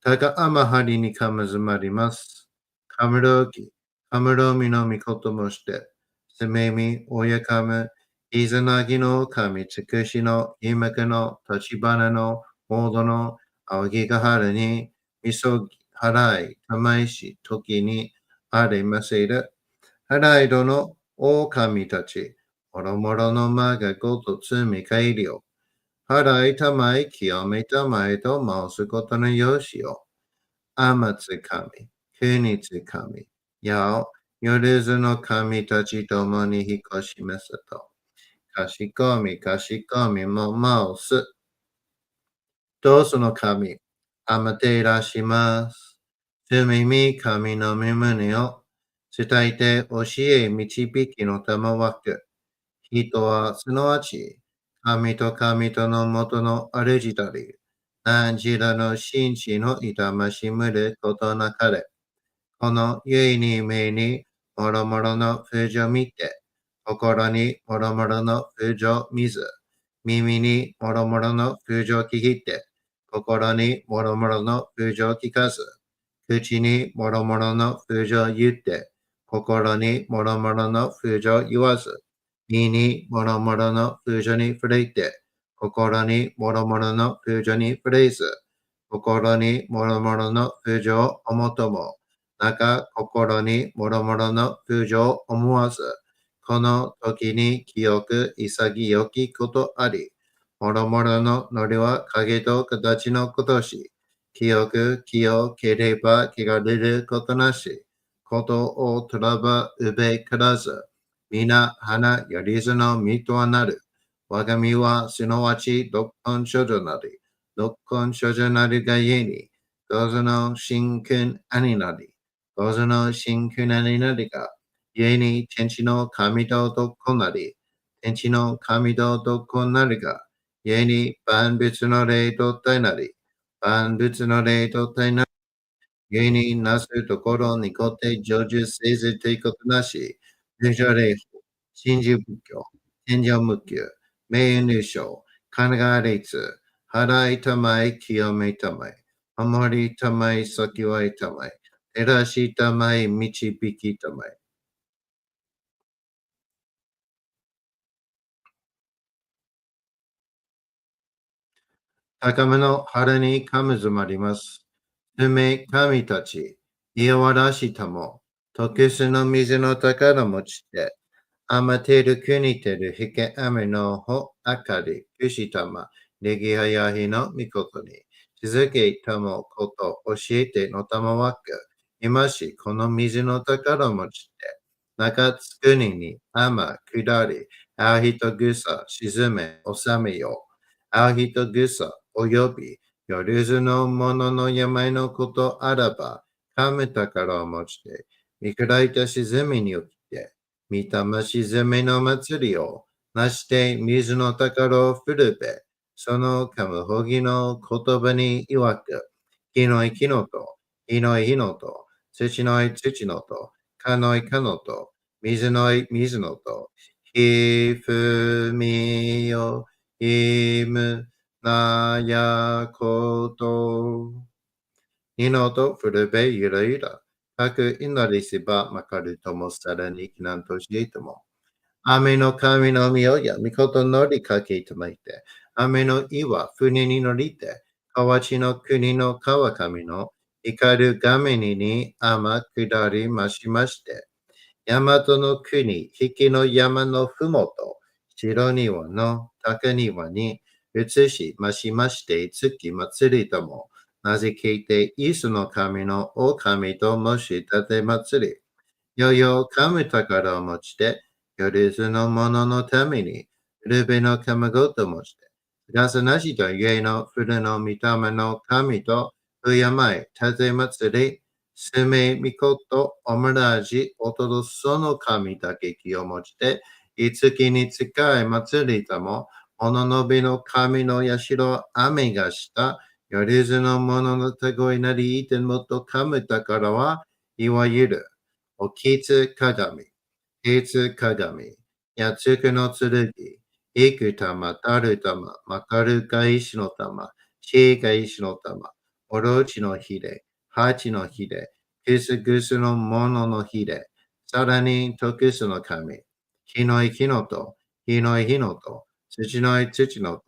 たがあまはりにかまずまります。かむろき、かむろみのみこともして、すめみ、おやかむ、いざなぎの神つくしの、いまかの、たちばなの、モードの、あわぎがはるに、みそぎ、はらい、たまいし、ときに、ありませる。はらいどの、お神たち、もろもろのまがごとつみかいりょ。はらいたまい、清めたまえと、まうすことのよしよ。あまつかみ、くにつかみ、やお、よるずの神たちともに引っ越しますと。かしこみもまおす。どうその神、あまていらします。すみみ神の身胸を、伝えて教え導きの玉枠。人はすなわち、神との元の主たり、何時らの真地の痛ましむることなかれ。このゆいに目にもろもろの風情見て、心にもろもろの風情見ず、耳にもろもろの風情聞いて、心にもろもろの風情聞かず、口にもろもろの風情言って、心にもろもろの風情言わず、身にもろもろの風情に触れて、心にもろもろの風情に触れず、心にもろもろの風情を思とも、心にもろもろの風情を思わず、この時に清く潔きことあり、もろもろのノリは影と形のことし、清ければ汚れることなし、ことをとらばうべからず、皆花よりずの身とはなる。我が身はすなわち六根処女なり、六根処女なりがゆえに、どうぞの真君兄なり、どうぞの真君兄なりが、ゆえに天地の神とどこなり、天地の神とどこなりが、ゆえに万物の霊と体なり、万物の霊と体なり、ゆえになすところにこって成就せずということなし、入場霊法、真珠仏教、天上無休、名誉入賞、神奈川列、払いたまい、清めたまい、守りたまい、先はいたまい、照らしたまい、導きたまい。高めの春にかむずまります。すめ神たち、いやわらしたも、特殊の水の宝持ちて、あまてる国てるひけあめのほあかり、くしたま、ねぎはやひのみことに、続けたもこと教えてのたまわく、今しこの水の宝持ちて、中つくにに、あま、くだり、あひとぐさ、沈め、収めよう。あひとぐさ、および、よるずのものの病のことあらば、かめ宝を持ちて、見下いた沈みに起きて、見たま沈めの祭りを、なして水の宝を振るべ、そのかむほぎの言葉に曰く、木のい木のと、火のい火のと、土のい土のと、かのいかのと、水のい水のと、ひふみよ、いむなやこと。にのとふるべゆらゆら。かくいなりせばまかるともさらにきなんとしていても。雨の神のみをやみことのりかけてまいて。雨の岩船に乗りて。河内の国の川上の光る画面に天下りましまして。大和の国、引きの山のふもと、白庭の高庭に移しましまして月祭りとも、なぜ聞いてイスの神の王神と申し立て祭り、よよ神宝を持ちて、よりずの者のために、ルベの神ごともして、ガスなしと家の古の御霊の神と、敬い、立て祭り、すめみことおむらじおとどその神だけ気を持ちて、いつきに使い祭りとも、おののびの神の社雨がした、よりずの者のたごいなりいてもと神宝は、いわゆる、おきつ鏡、鉄鏡、八つくの剣、幾玉、たる玉、まかるか石の玉、しいか石の玉、おろちのひれ、八のひれ、くすぐすのもののひれ、さらに徳すの神、火のい火のと、火のい火のと、土のい土のと、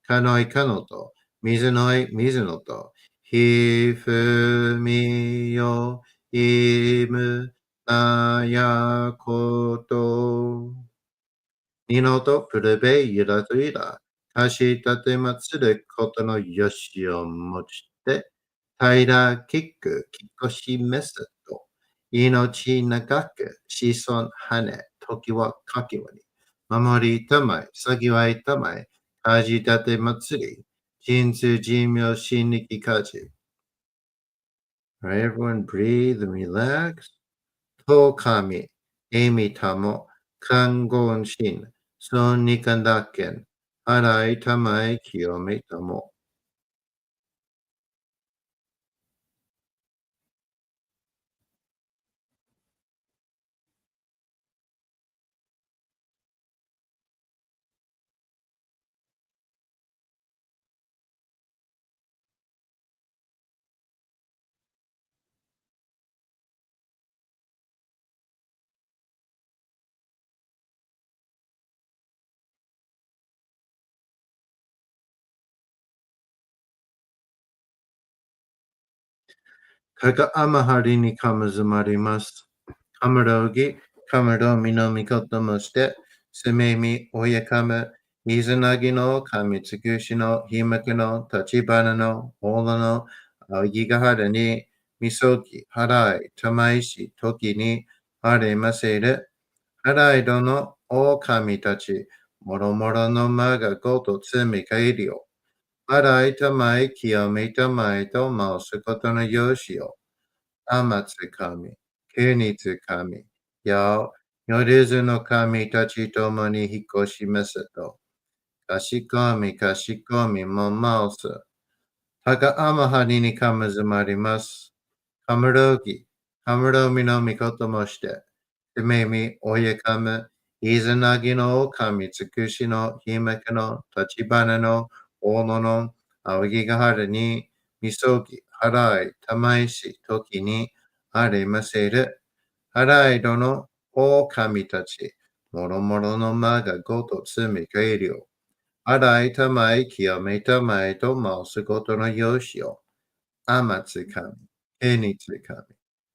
かのいかのと、水のい水のと、ひふみよ、いむ、あやこと。二のとプレベイラとイラ。貸し立てまつることのよしをもちて、平きくきこしめすと。命長く子孫羽、時はかきわに。守りたまい、さぎわいたまい、貸し立てまつり。人数寿命心力家事。Alright, everyone breathe and relax. と神、エミタモ、看護師、そんにかんだけん、洗いたまえ清めたも。かかあまはりにかむずまります。かむろぎ、かむろみのみこともして、すめみおやかむ、いずなぎのかみつくしのひまくの立花のおらのあぎがはらに、みそき、はらい、たまいし、ときに、あれませる。はらいどの狼たち、もろもろの間がごと積み返りよ。はらいたまい、清めたまいと申すことのよしよ。天つ神、国つ神、よ、よりずの神たちともに引っ越しますと。かしこみかしこみも申す。たかあまはりにかむずまります。かむろぎ、かむろみのみこともして。てめみ、おやかむ、いずなぎの神つくしのひめかの立花の大野のあぎがはるに、みそぎ、はらい、たまいし、ときに、ありませる。はらいどの狼たち、もろもろの間がごと積み返りを。はらいたまい、清めたまいと申すことのよしを。天つ神、天つ神、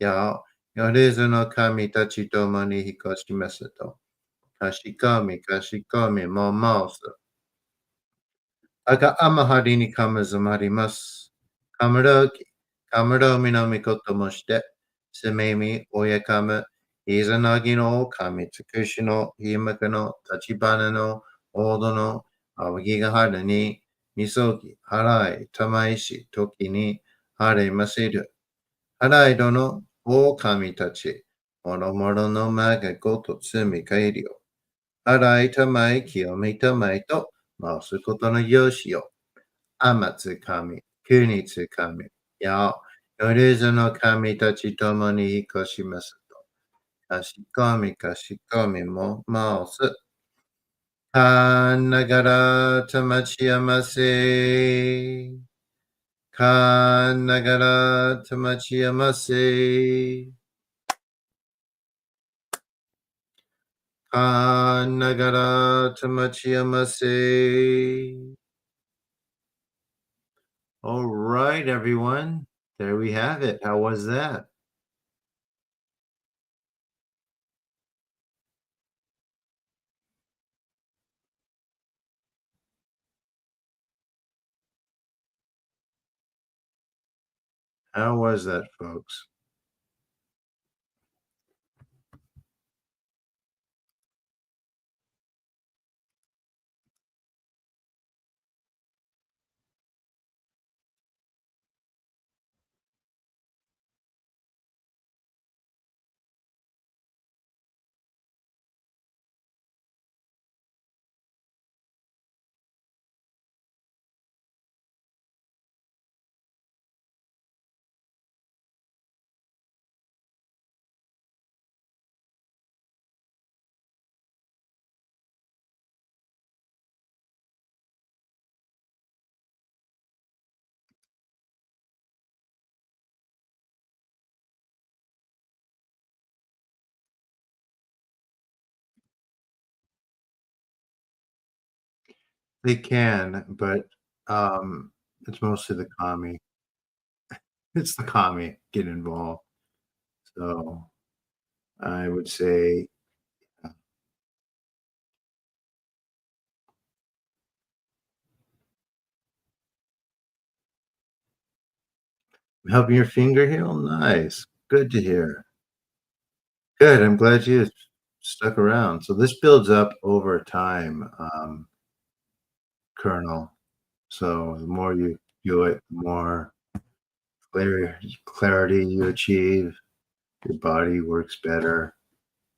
や、よりずの神たちともに引っ越しますと。かしこみかしこみも申す。あがあまはりにかむずまります。かむろき、かむろみのみこともして、すめみおやかむ、いざなぎの神つくしのひまくの立花の大戸のあわぎがはるに、みそぎ、はらい、たまいし、ときに、はれませる。はらいどの狼たち、もろもろの間がごと積み返りよ。はらいたまい、清めたまいと、申すことのよしよ。天つ神、国つ神、や、よりずの神たちともに引っ越しますと。かしこみかしこみも申す。かんながらたまちやませ。かんながらたまちやませ。かんながらたまちやませ。All right, everyone. There we have it. How was that? How was that, folks? They can, but, it's mostly the commie. It's the commie get involved. So, I would say, helping your finger heal? Nice. Good to hear. Good, I'm glad you stuck around. So this builds up over time, Colonel. So the more you do it, the more clarity you achieve, your body works better.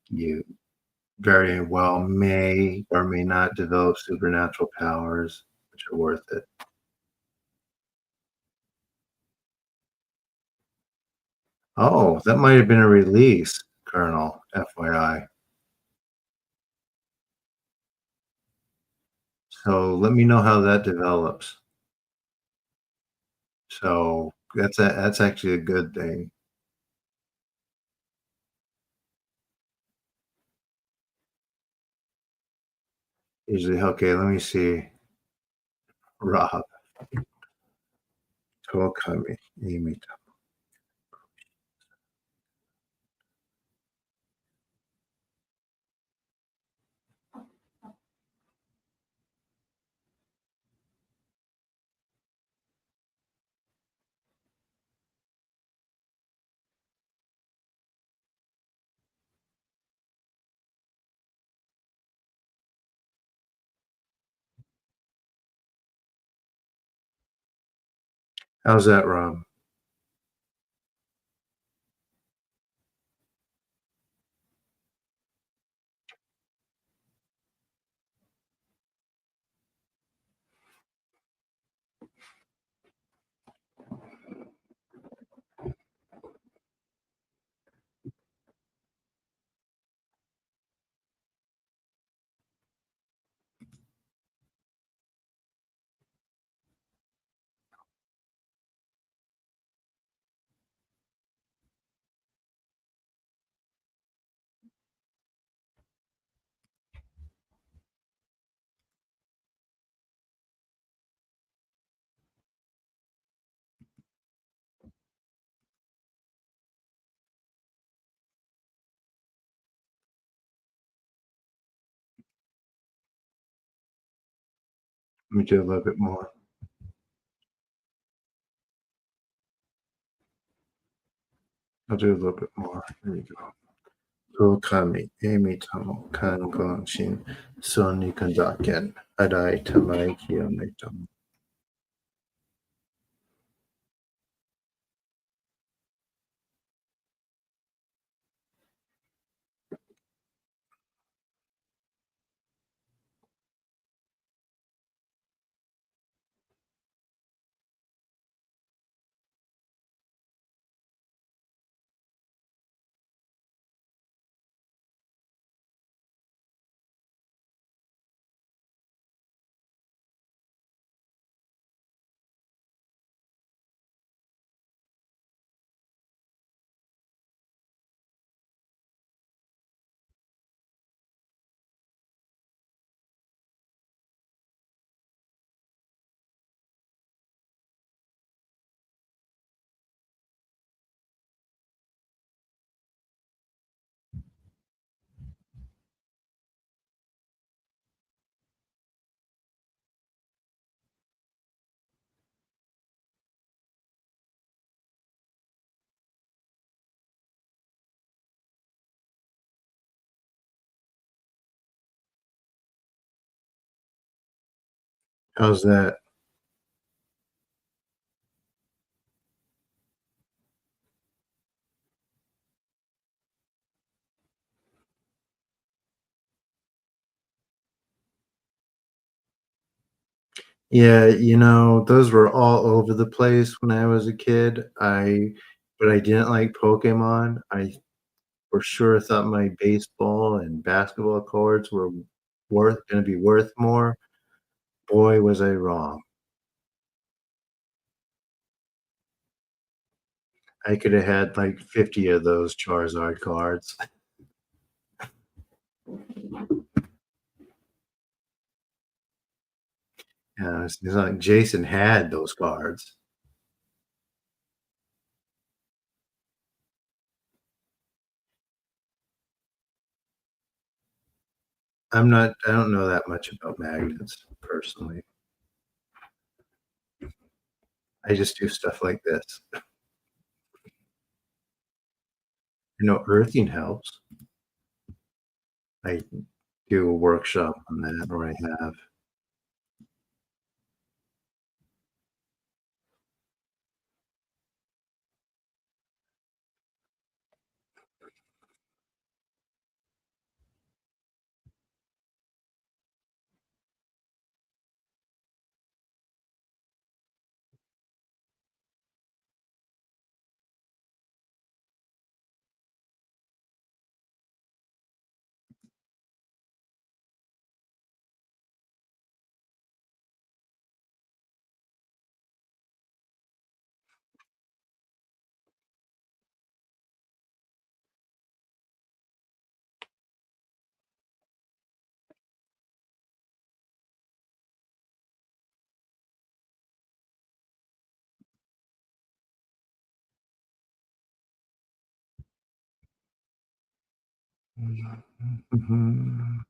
You very well may or may not develop supernatural powers, which are worth it. Oh, that might have been a release, Colonel, FYI. So let me know how that develops. So that's actually a good thing. Usually, okay, let me see. Rob, Tokami, Amy. How's that, Rob? Let me do a little bit more. I'll do a little bit more. Here we go. Tokami, Amy Tamo, Kangon Sony Kandaken, Adai Tamai Kiyonetam. How's that? Yeah, those were all over the place when I was a kid. But I didn't like Pokemon. I for sure thought my baseball and basketball cards were gonna be worth more. Boy, was I wrong. I could have had like 50 of those Charizard cards. Yeah, it's not like Jason had those cards. I don't know that much about magnets personally. I just do stuff like this. Earthing helps. I do a workshop on that, or I have. Mhm.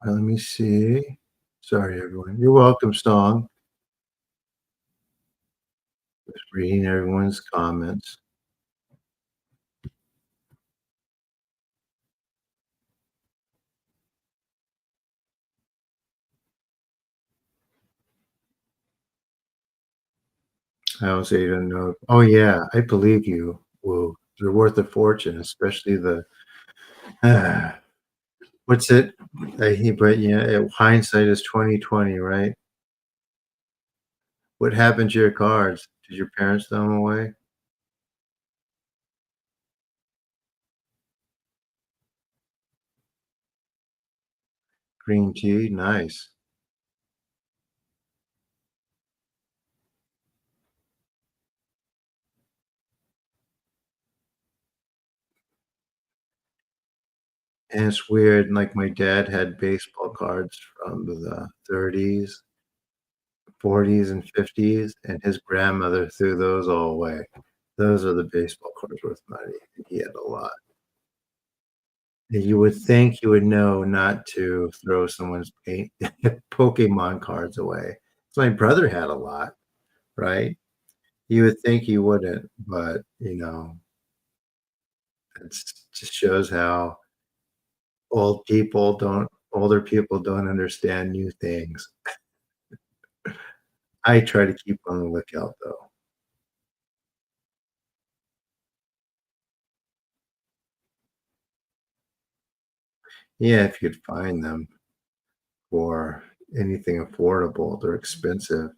Let me see. Sorry, everyone. You're welcome, Song. Just reading everyone's comments. I also don't know. Oh, yeah, I believe you. Woo. They're worth a fortune, especially the What's it? But yeah, hindsight is 2020, right? What happened to your cards? Did your parents throw them away? Green tea, nice. And it's weird, like, my dad had baseball cards from the '30s, '40s, and '50s, and his grandmother threw those all away. Those are the baseball cards worth money, and he had a lot. And you would think you would know not to throw someone's paint Pokemon cards away. So my brother had a lot, right? You would think he wouldn't, but, it's just shows how older people don't understand new things. I try to keep on the lookout, though. Yeah, if you could find them for anything affordable, they're expensive.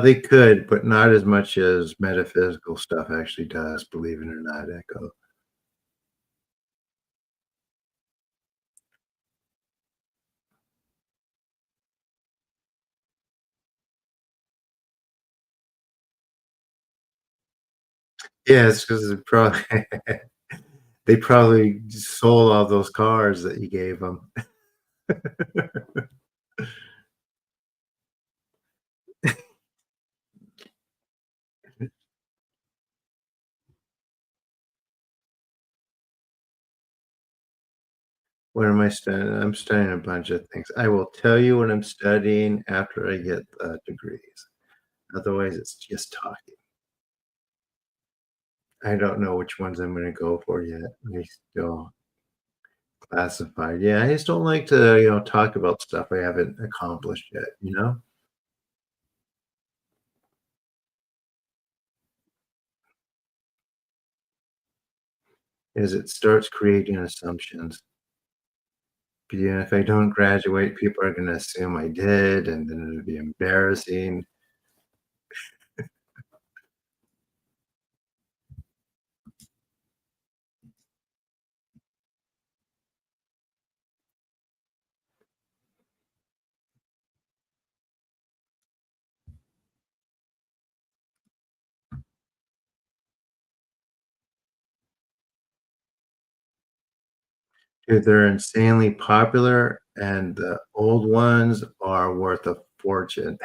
They could, but not as much as metaphysical stuff actually does, believe it or not, Echo. Yeah, it's 'cause it probably they probably sold all those cars that you gave them. What am I studying? I'm studying a bunch of things. I will tell you what I'm studying after I get the degrees. Otherwise, it's just talking. I don't know which ones I'm gonna go for yet. They still classified. Yeah, I just don't like to, talk about stuff I haven't accomplished yet, you know? Is it starts creating assumptions. Yeah, if I don't graduate, people are gonna assume I did, and then it'll be embarrassing. Dude, they're insanely popular, and the old ones are worth a fortune.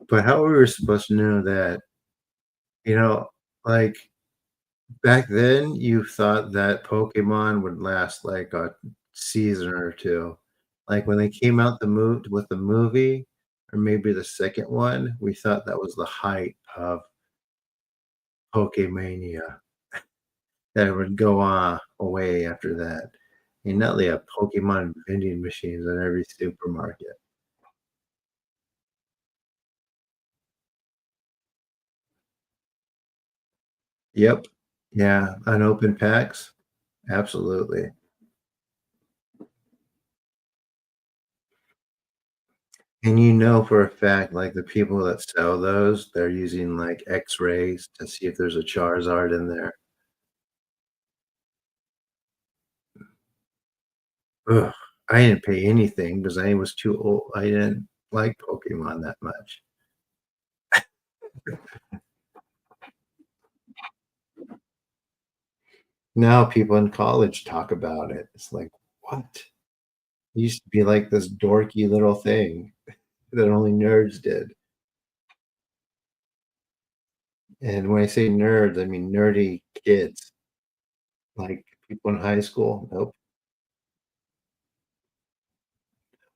But how we were supposed to know that? You know, like, back then, you thought that Pokemon would last, like, a season or 2. Like, when they came out the movie, or maybe the 2nd one, we thought that was the height of Pokemania, that it would go away after that. And now they have Pokemon vending machines in every supermarket. Yep. Yeah, unopened packs? Absolutely. And you know for a fact, like, the people that sell those, they're using, like, X-rays to see if there's a Charizard in there. Ugh, I didn't pay anything because I was too old. I didn't like Pokemon that much. Now people in college talk about it. It's like, "What?" It used to be like this dorky little thing that only nerds did. And when I say nerds, I mean nerdy kids, like people in high school. Nope.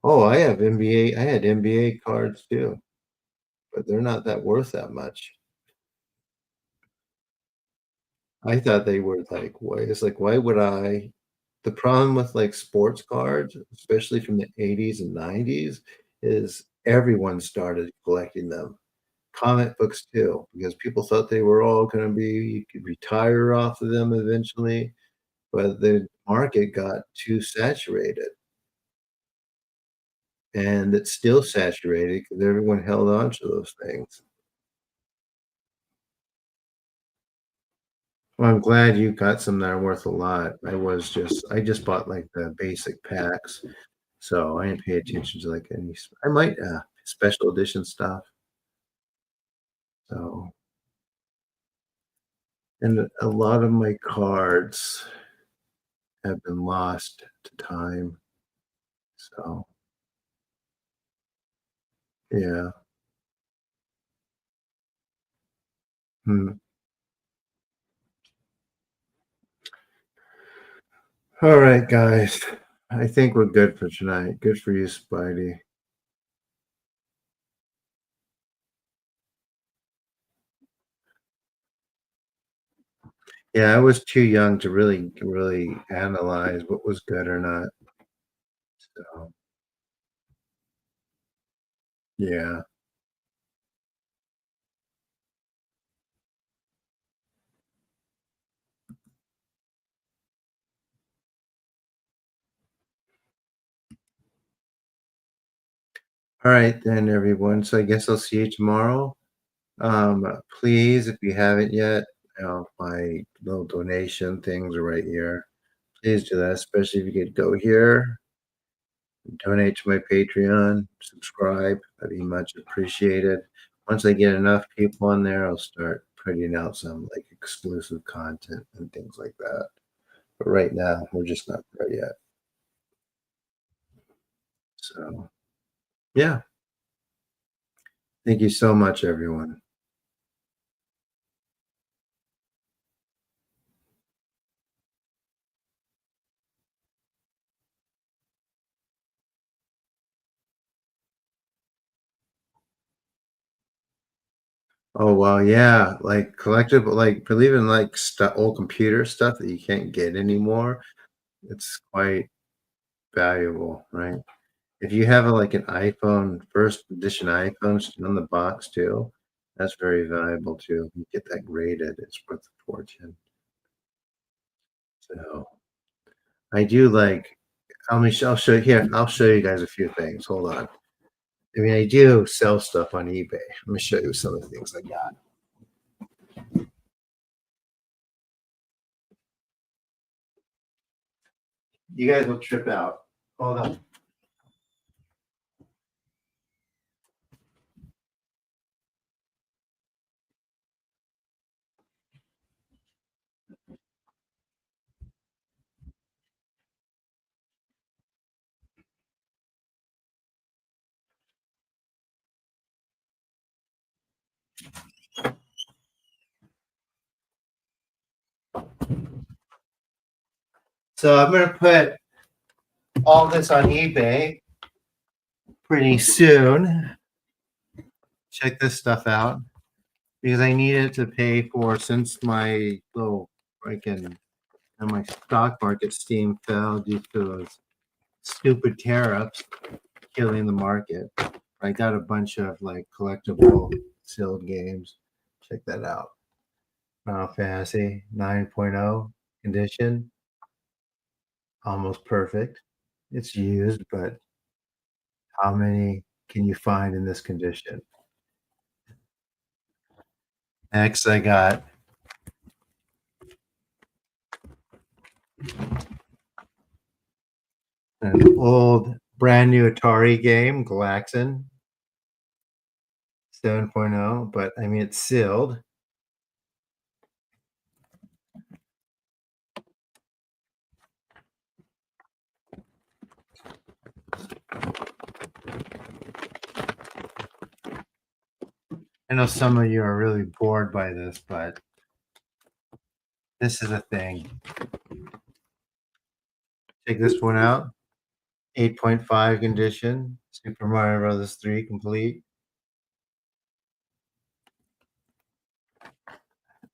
Oh, I have NBA. I had NBA cards too, but they're not that worth that much. I thought they were like, why? It's like, why would I? The problem with like sports cards, especially from the '80s and '90s, is everyone started collecting them. comic books too, because people thought they were all gonna be you could retire off of them eventually, but the market got too saturated, and it's still saturated because everyone held on to those things. Well, I'm glad you got some that are worth a lot. I just bought, like, the basic packs, so I didn't pay attention to, like, any s I might, special edition stuff, so and a lot of my cards have been lost to time, so, yeah. Hmm. Alright, guys. I think we're good for tonight. Good for you, Spidey. Yeah, I was too young to really analyze what was good or not, so, yeah. Alright then, everyone, so I guess I'll see you tomorrow. Please, if you haven't yet, my little donation things are right here. Please do that, especially if you could go here, donate to my Patreon, subscribe. That'd be much appreciated. Once I get enough people on there, I'll start putting out some like exclusive content and things like that. But right now, we're just not there yet. So, yeah, thank you so much, everyone. Oh, well, yeah, like collectible, like believe in like old computer stuff that you can't get anymore. It's quite valuable, right? If you have, like, an iPhone, first edition iPhone still in the box too, that's very valuable too. You get that graded, it's worth a fortune. So, I do like I'll show you here, I'll show you guys a few things, hold on. I mean, I do sell stuff on eBay. Let me show you some of the things I got. You guys will trip out. Hold on. So, I'm gonna put all this on eBay pretty soon. Check this stuff out. Because I needed to pay for since my little freaking and my stock market steam fell due to those stupid tariffs killing the market. I got a bunch of like collectible sealed games. Check that out. Final Fantasy 9.0 condition, almost perfect. It's used, but how many can you find in this condition? Next, I got an old, brand new Atari game, Galaxin 7.0, but I mean, it's sealed. I know some of you are really bored by this, but this is a thing. Take this one out. 8.5 condition. Super Mario Brothers 3 complete.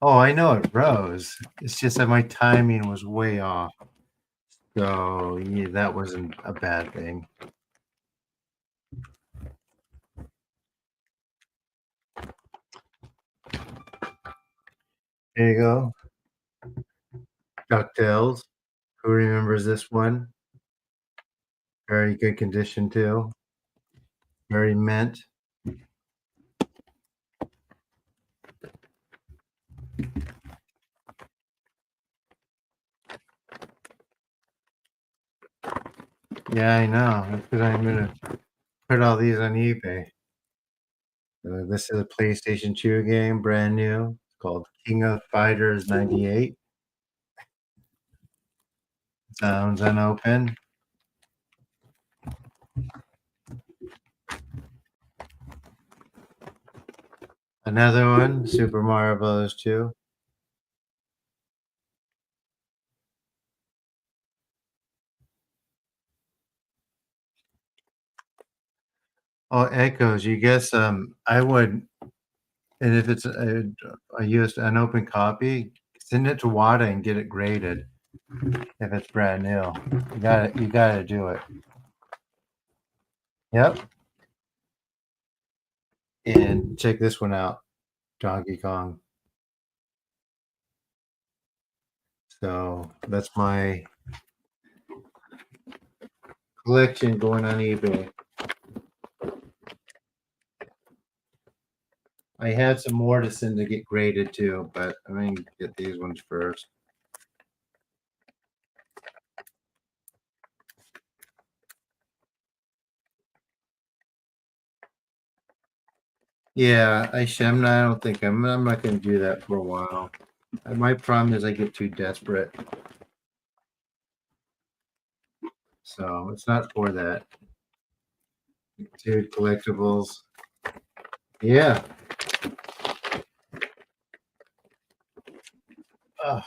Oh, I know it rose. It's just that my timing was way off. So yeah, that wasn't a bad thing. There you go. DuckTales. Who remembers this one? Very good condition too. Very mint. Yeah, I know. That's because I'm gonna put all these on eBay. This is a PlayStation 2 game, brand new. It's called King of Fighters '98. Sounds unopened. Another one, Super Mario Bros. 2. Oh, Echoes. You guess I would, and if it's a used unopened copy, send it to WADA and get it graded if it's brand new. You gotta do it. Yep. And check this one out, Donkey Kong. So that's my collection going on eBay. I had some more to send to get graded too, but I'm gonna get these ones first. Yeah, I don't think I'm not gonna do that for a while. My problem is I get too desperate. So it's not for that. Dude, collectibles. Yeah. Ugh,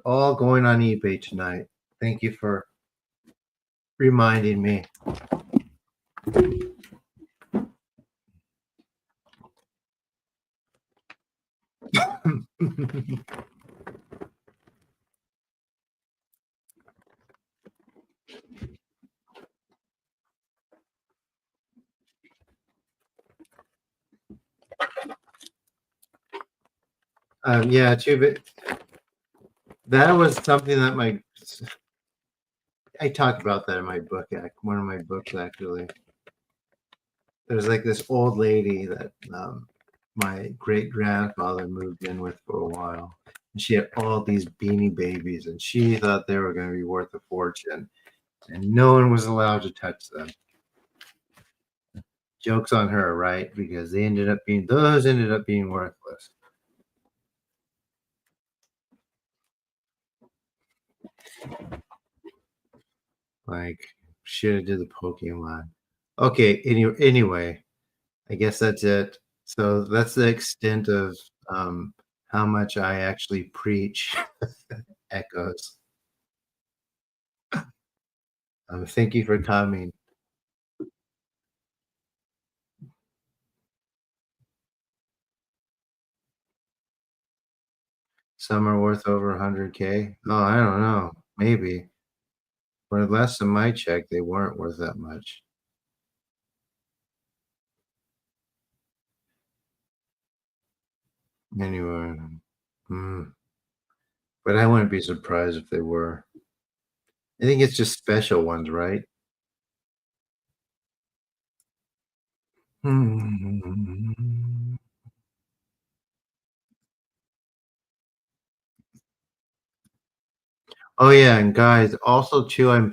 all going on eBay tonight. Thank you for reminding me. Yeah, too, but that was something that I talked about that in my book, one of my books actually. There's like this old lady that my great grandfather moved in with for a while. And she had all these beanie babies, and she thought they were going to be worth a fortune, and no one was allowed to touch them. Joke's on her, right? Because those ended up being worthless. Like should have did the Pokemon. Okay, anyway, I guess that's it. So that's the extent of how much I actually preach echoes. Thank you for coming. Some are worth over 100K. Oh, I don't know. Maybe. But last time I checked, they weren't worth that much. Anyway, mm, but I wouldn't be surprised if they were. I think it's just special ones, right? Hmm. Oh yeah, and guys, also too, I'm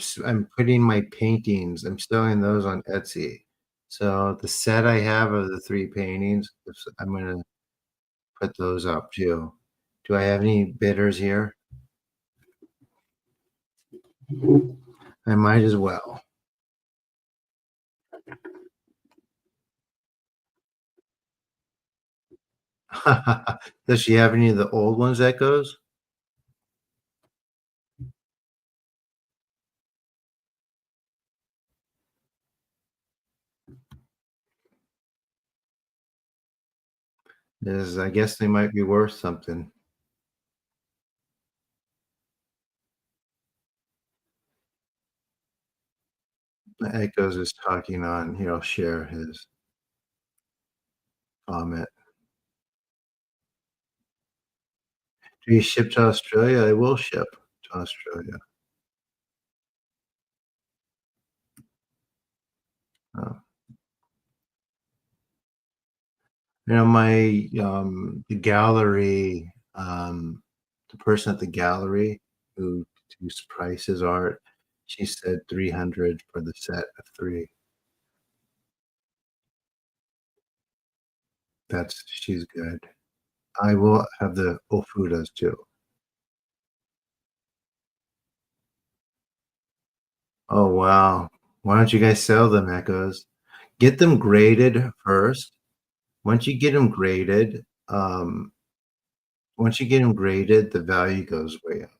putting my paintings. I'm selling those on Etsy. So the set I have of the three paintings, I'm gonna put those up too. Do I have any bidders here? I might as well. Does she have any of the old ones, Echoes? 'Cause I guess they might be worth something. Echoes is talking on. Here, I'll share his comment. Do you ship to Australia? I will ship to Australia. Oh. The gallery, the person at the gallery who prices art, she said 300 for the set of 3. She's good. I will have the Ofudas too. Oh, wow. Why don't you guys sell them, Echoes? Get them graded first. Once you get them graded, the value goes way up.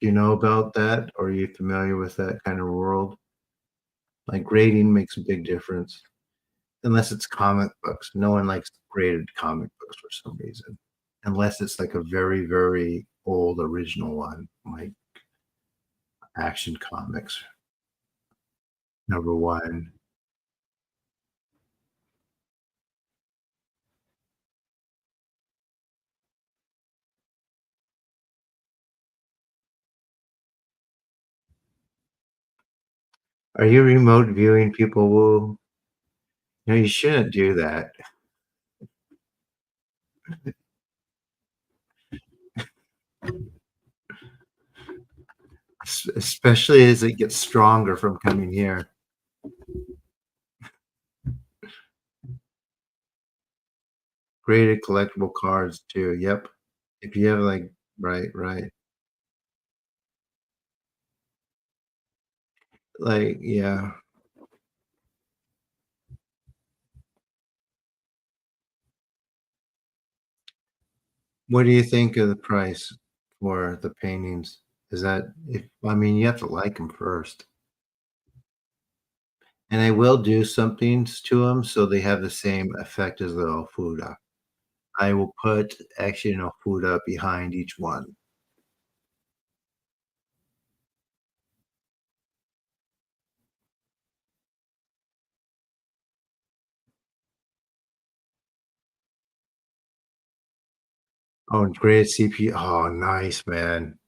Do you know about that? Or are you familiar with that kind of world? Like, grading makes a big difference, unless it's comic books. No one likes graded comic books for some reason, unless it's like a very, very old original one, like Action Comics #1. Are you remote viewing people, Woo? No, you shouldn't do that, especially as it gets stronger from coming here. Graded collectible cards too. Yep. If you have like right, right. Like, yeah. What do you think of the price for the paintings? Is that if I mean, you have to like them first. And I will do some things to them so they have the same effect as the Ofuda. I will put actually an Ofuda behind each one. Oh, and great CPU. Oh, nice, man.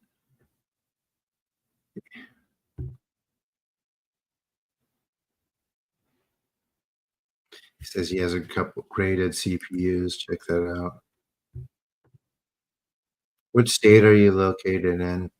He says he has a couple graded CPUs. Check that out. Which state are you located in?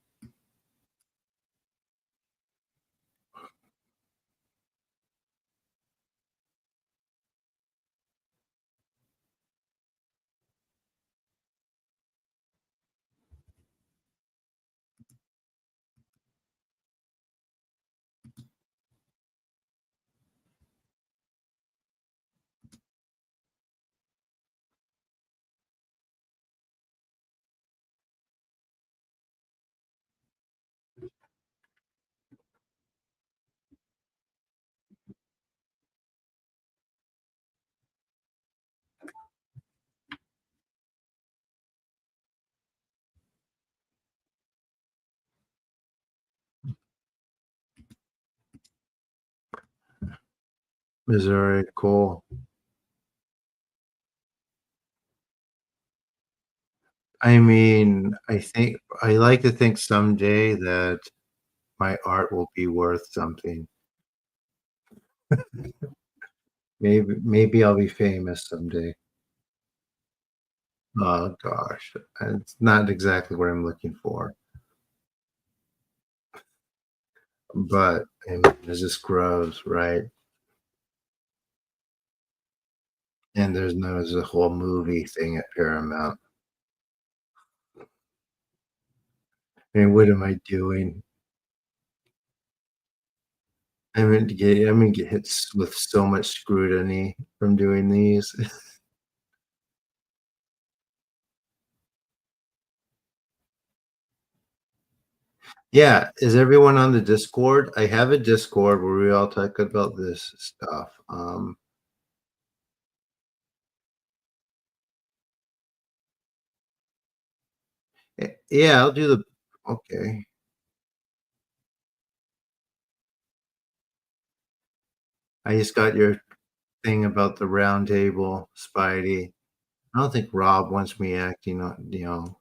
Missouri. Cool. I mean, I like to think someday that my art will be worth something. Maybe I'll be famous someday. Oh gosh, it's not exactly what I'm looking for, but I mean, as this grows, right? And there's a whole movie thing at Paramount. I mean, what am I doing? I'm gonna get hit with so much scrutiny from doing these. Yeah, is everyone on the Discord? I have a Discord where we all talk about this stuff. Yeah, I'll do the okay. I just got your thing about the round table, Spidey. I don't think Rob wants me acting on,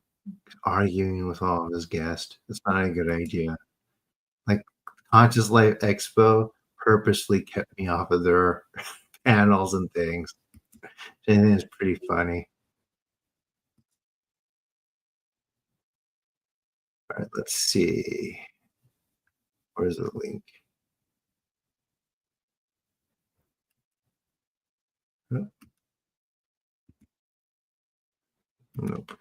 arguing with all of his guests. It's not a good idea. Like, Conscious Life Expo purposely kept me off of their panels and things. And it's pretty funny. All right, let's see. Where's the link? Nope. Nope.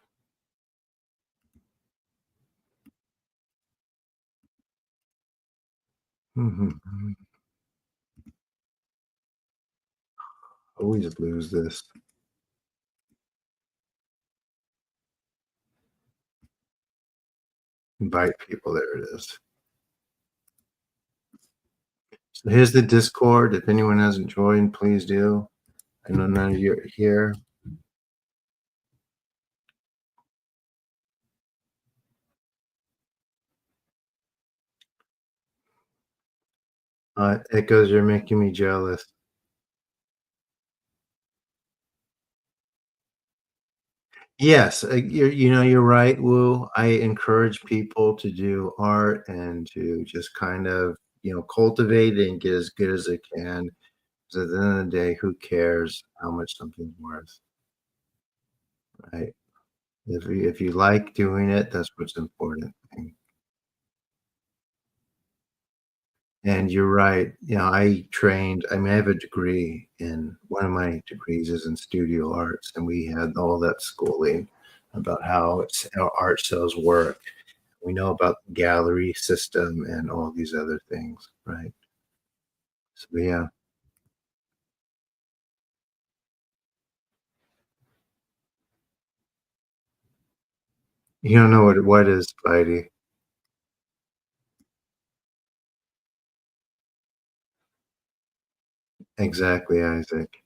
Mhm. Always lose this. Invite people. There it is. So here's the Discord. If anyone hasn't joined, please do. I know none of you are here. Echoes, you're making me jealous. Yes, you're right, Wu. I encourage people to do art and to just kind of, cultivate it and get as good as they can. 'Cause at the end of the day, who cares how much something's worth, right? If you like doing it, that's what's important. And you're right. I mean, I have a degree in one of my degrees is in studio arts, and we had all that schooling about how art shows work. We know about the gallery system and all these other things, right? So yeah, you don't know what is Spidey. Exactly, Isaac.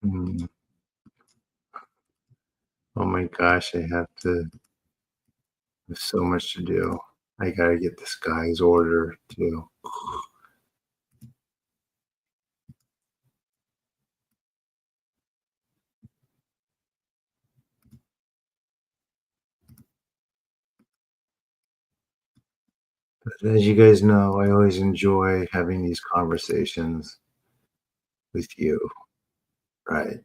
Mm. Oh my gosh, I have to. There's so much to do. I gotta get this guy's order too. But as you guys know, I always enjoy having these conversations with you, right?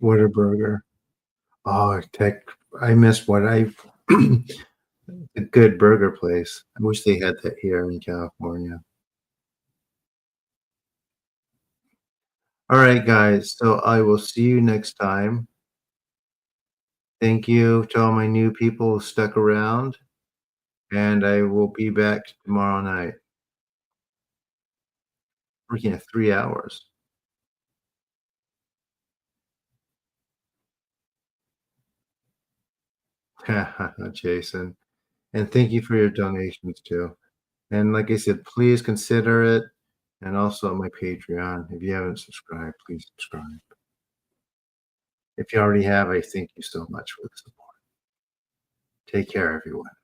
Whataburger. Oh, tech. I miss what I A good burger place. I wish they had that here in California. All right, guys. So I will see you next time. Thank you to all my new people who stuck around, and I will be back tomorrow night. Working at 3 hours. Jason. And thank you for your donations too. And like I said, please consider it. And also my Patreon. If you haven't subscribed, please subscribe. If you already have, I thank you so much for the support. Take care, everyone.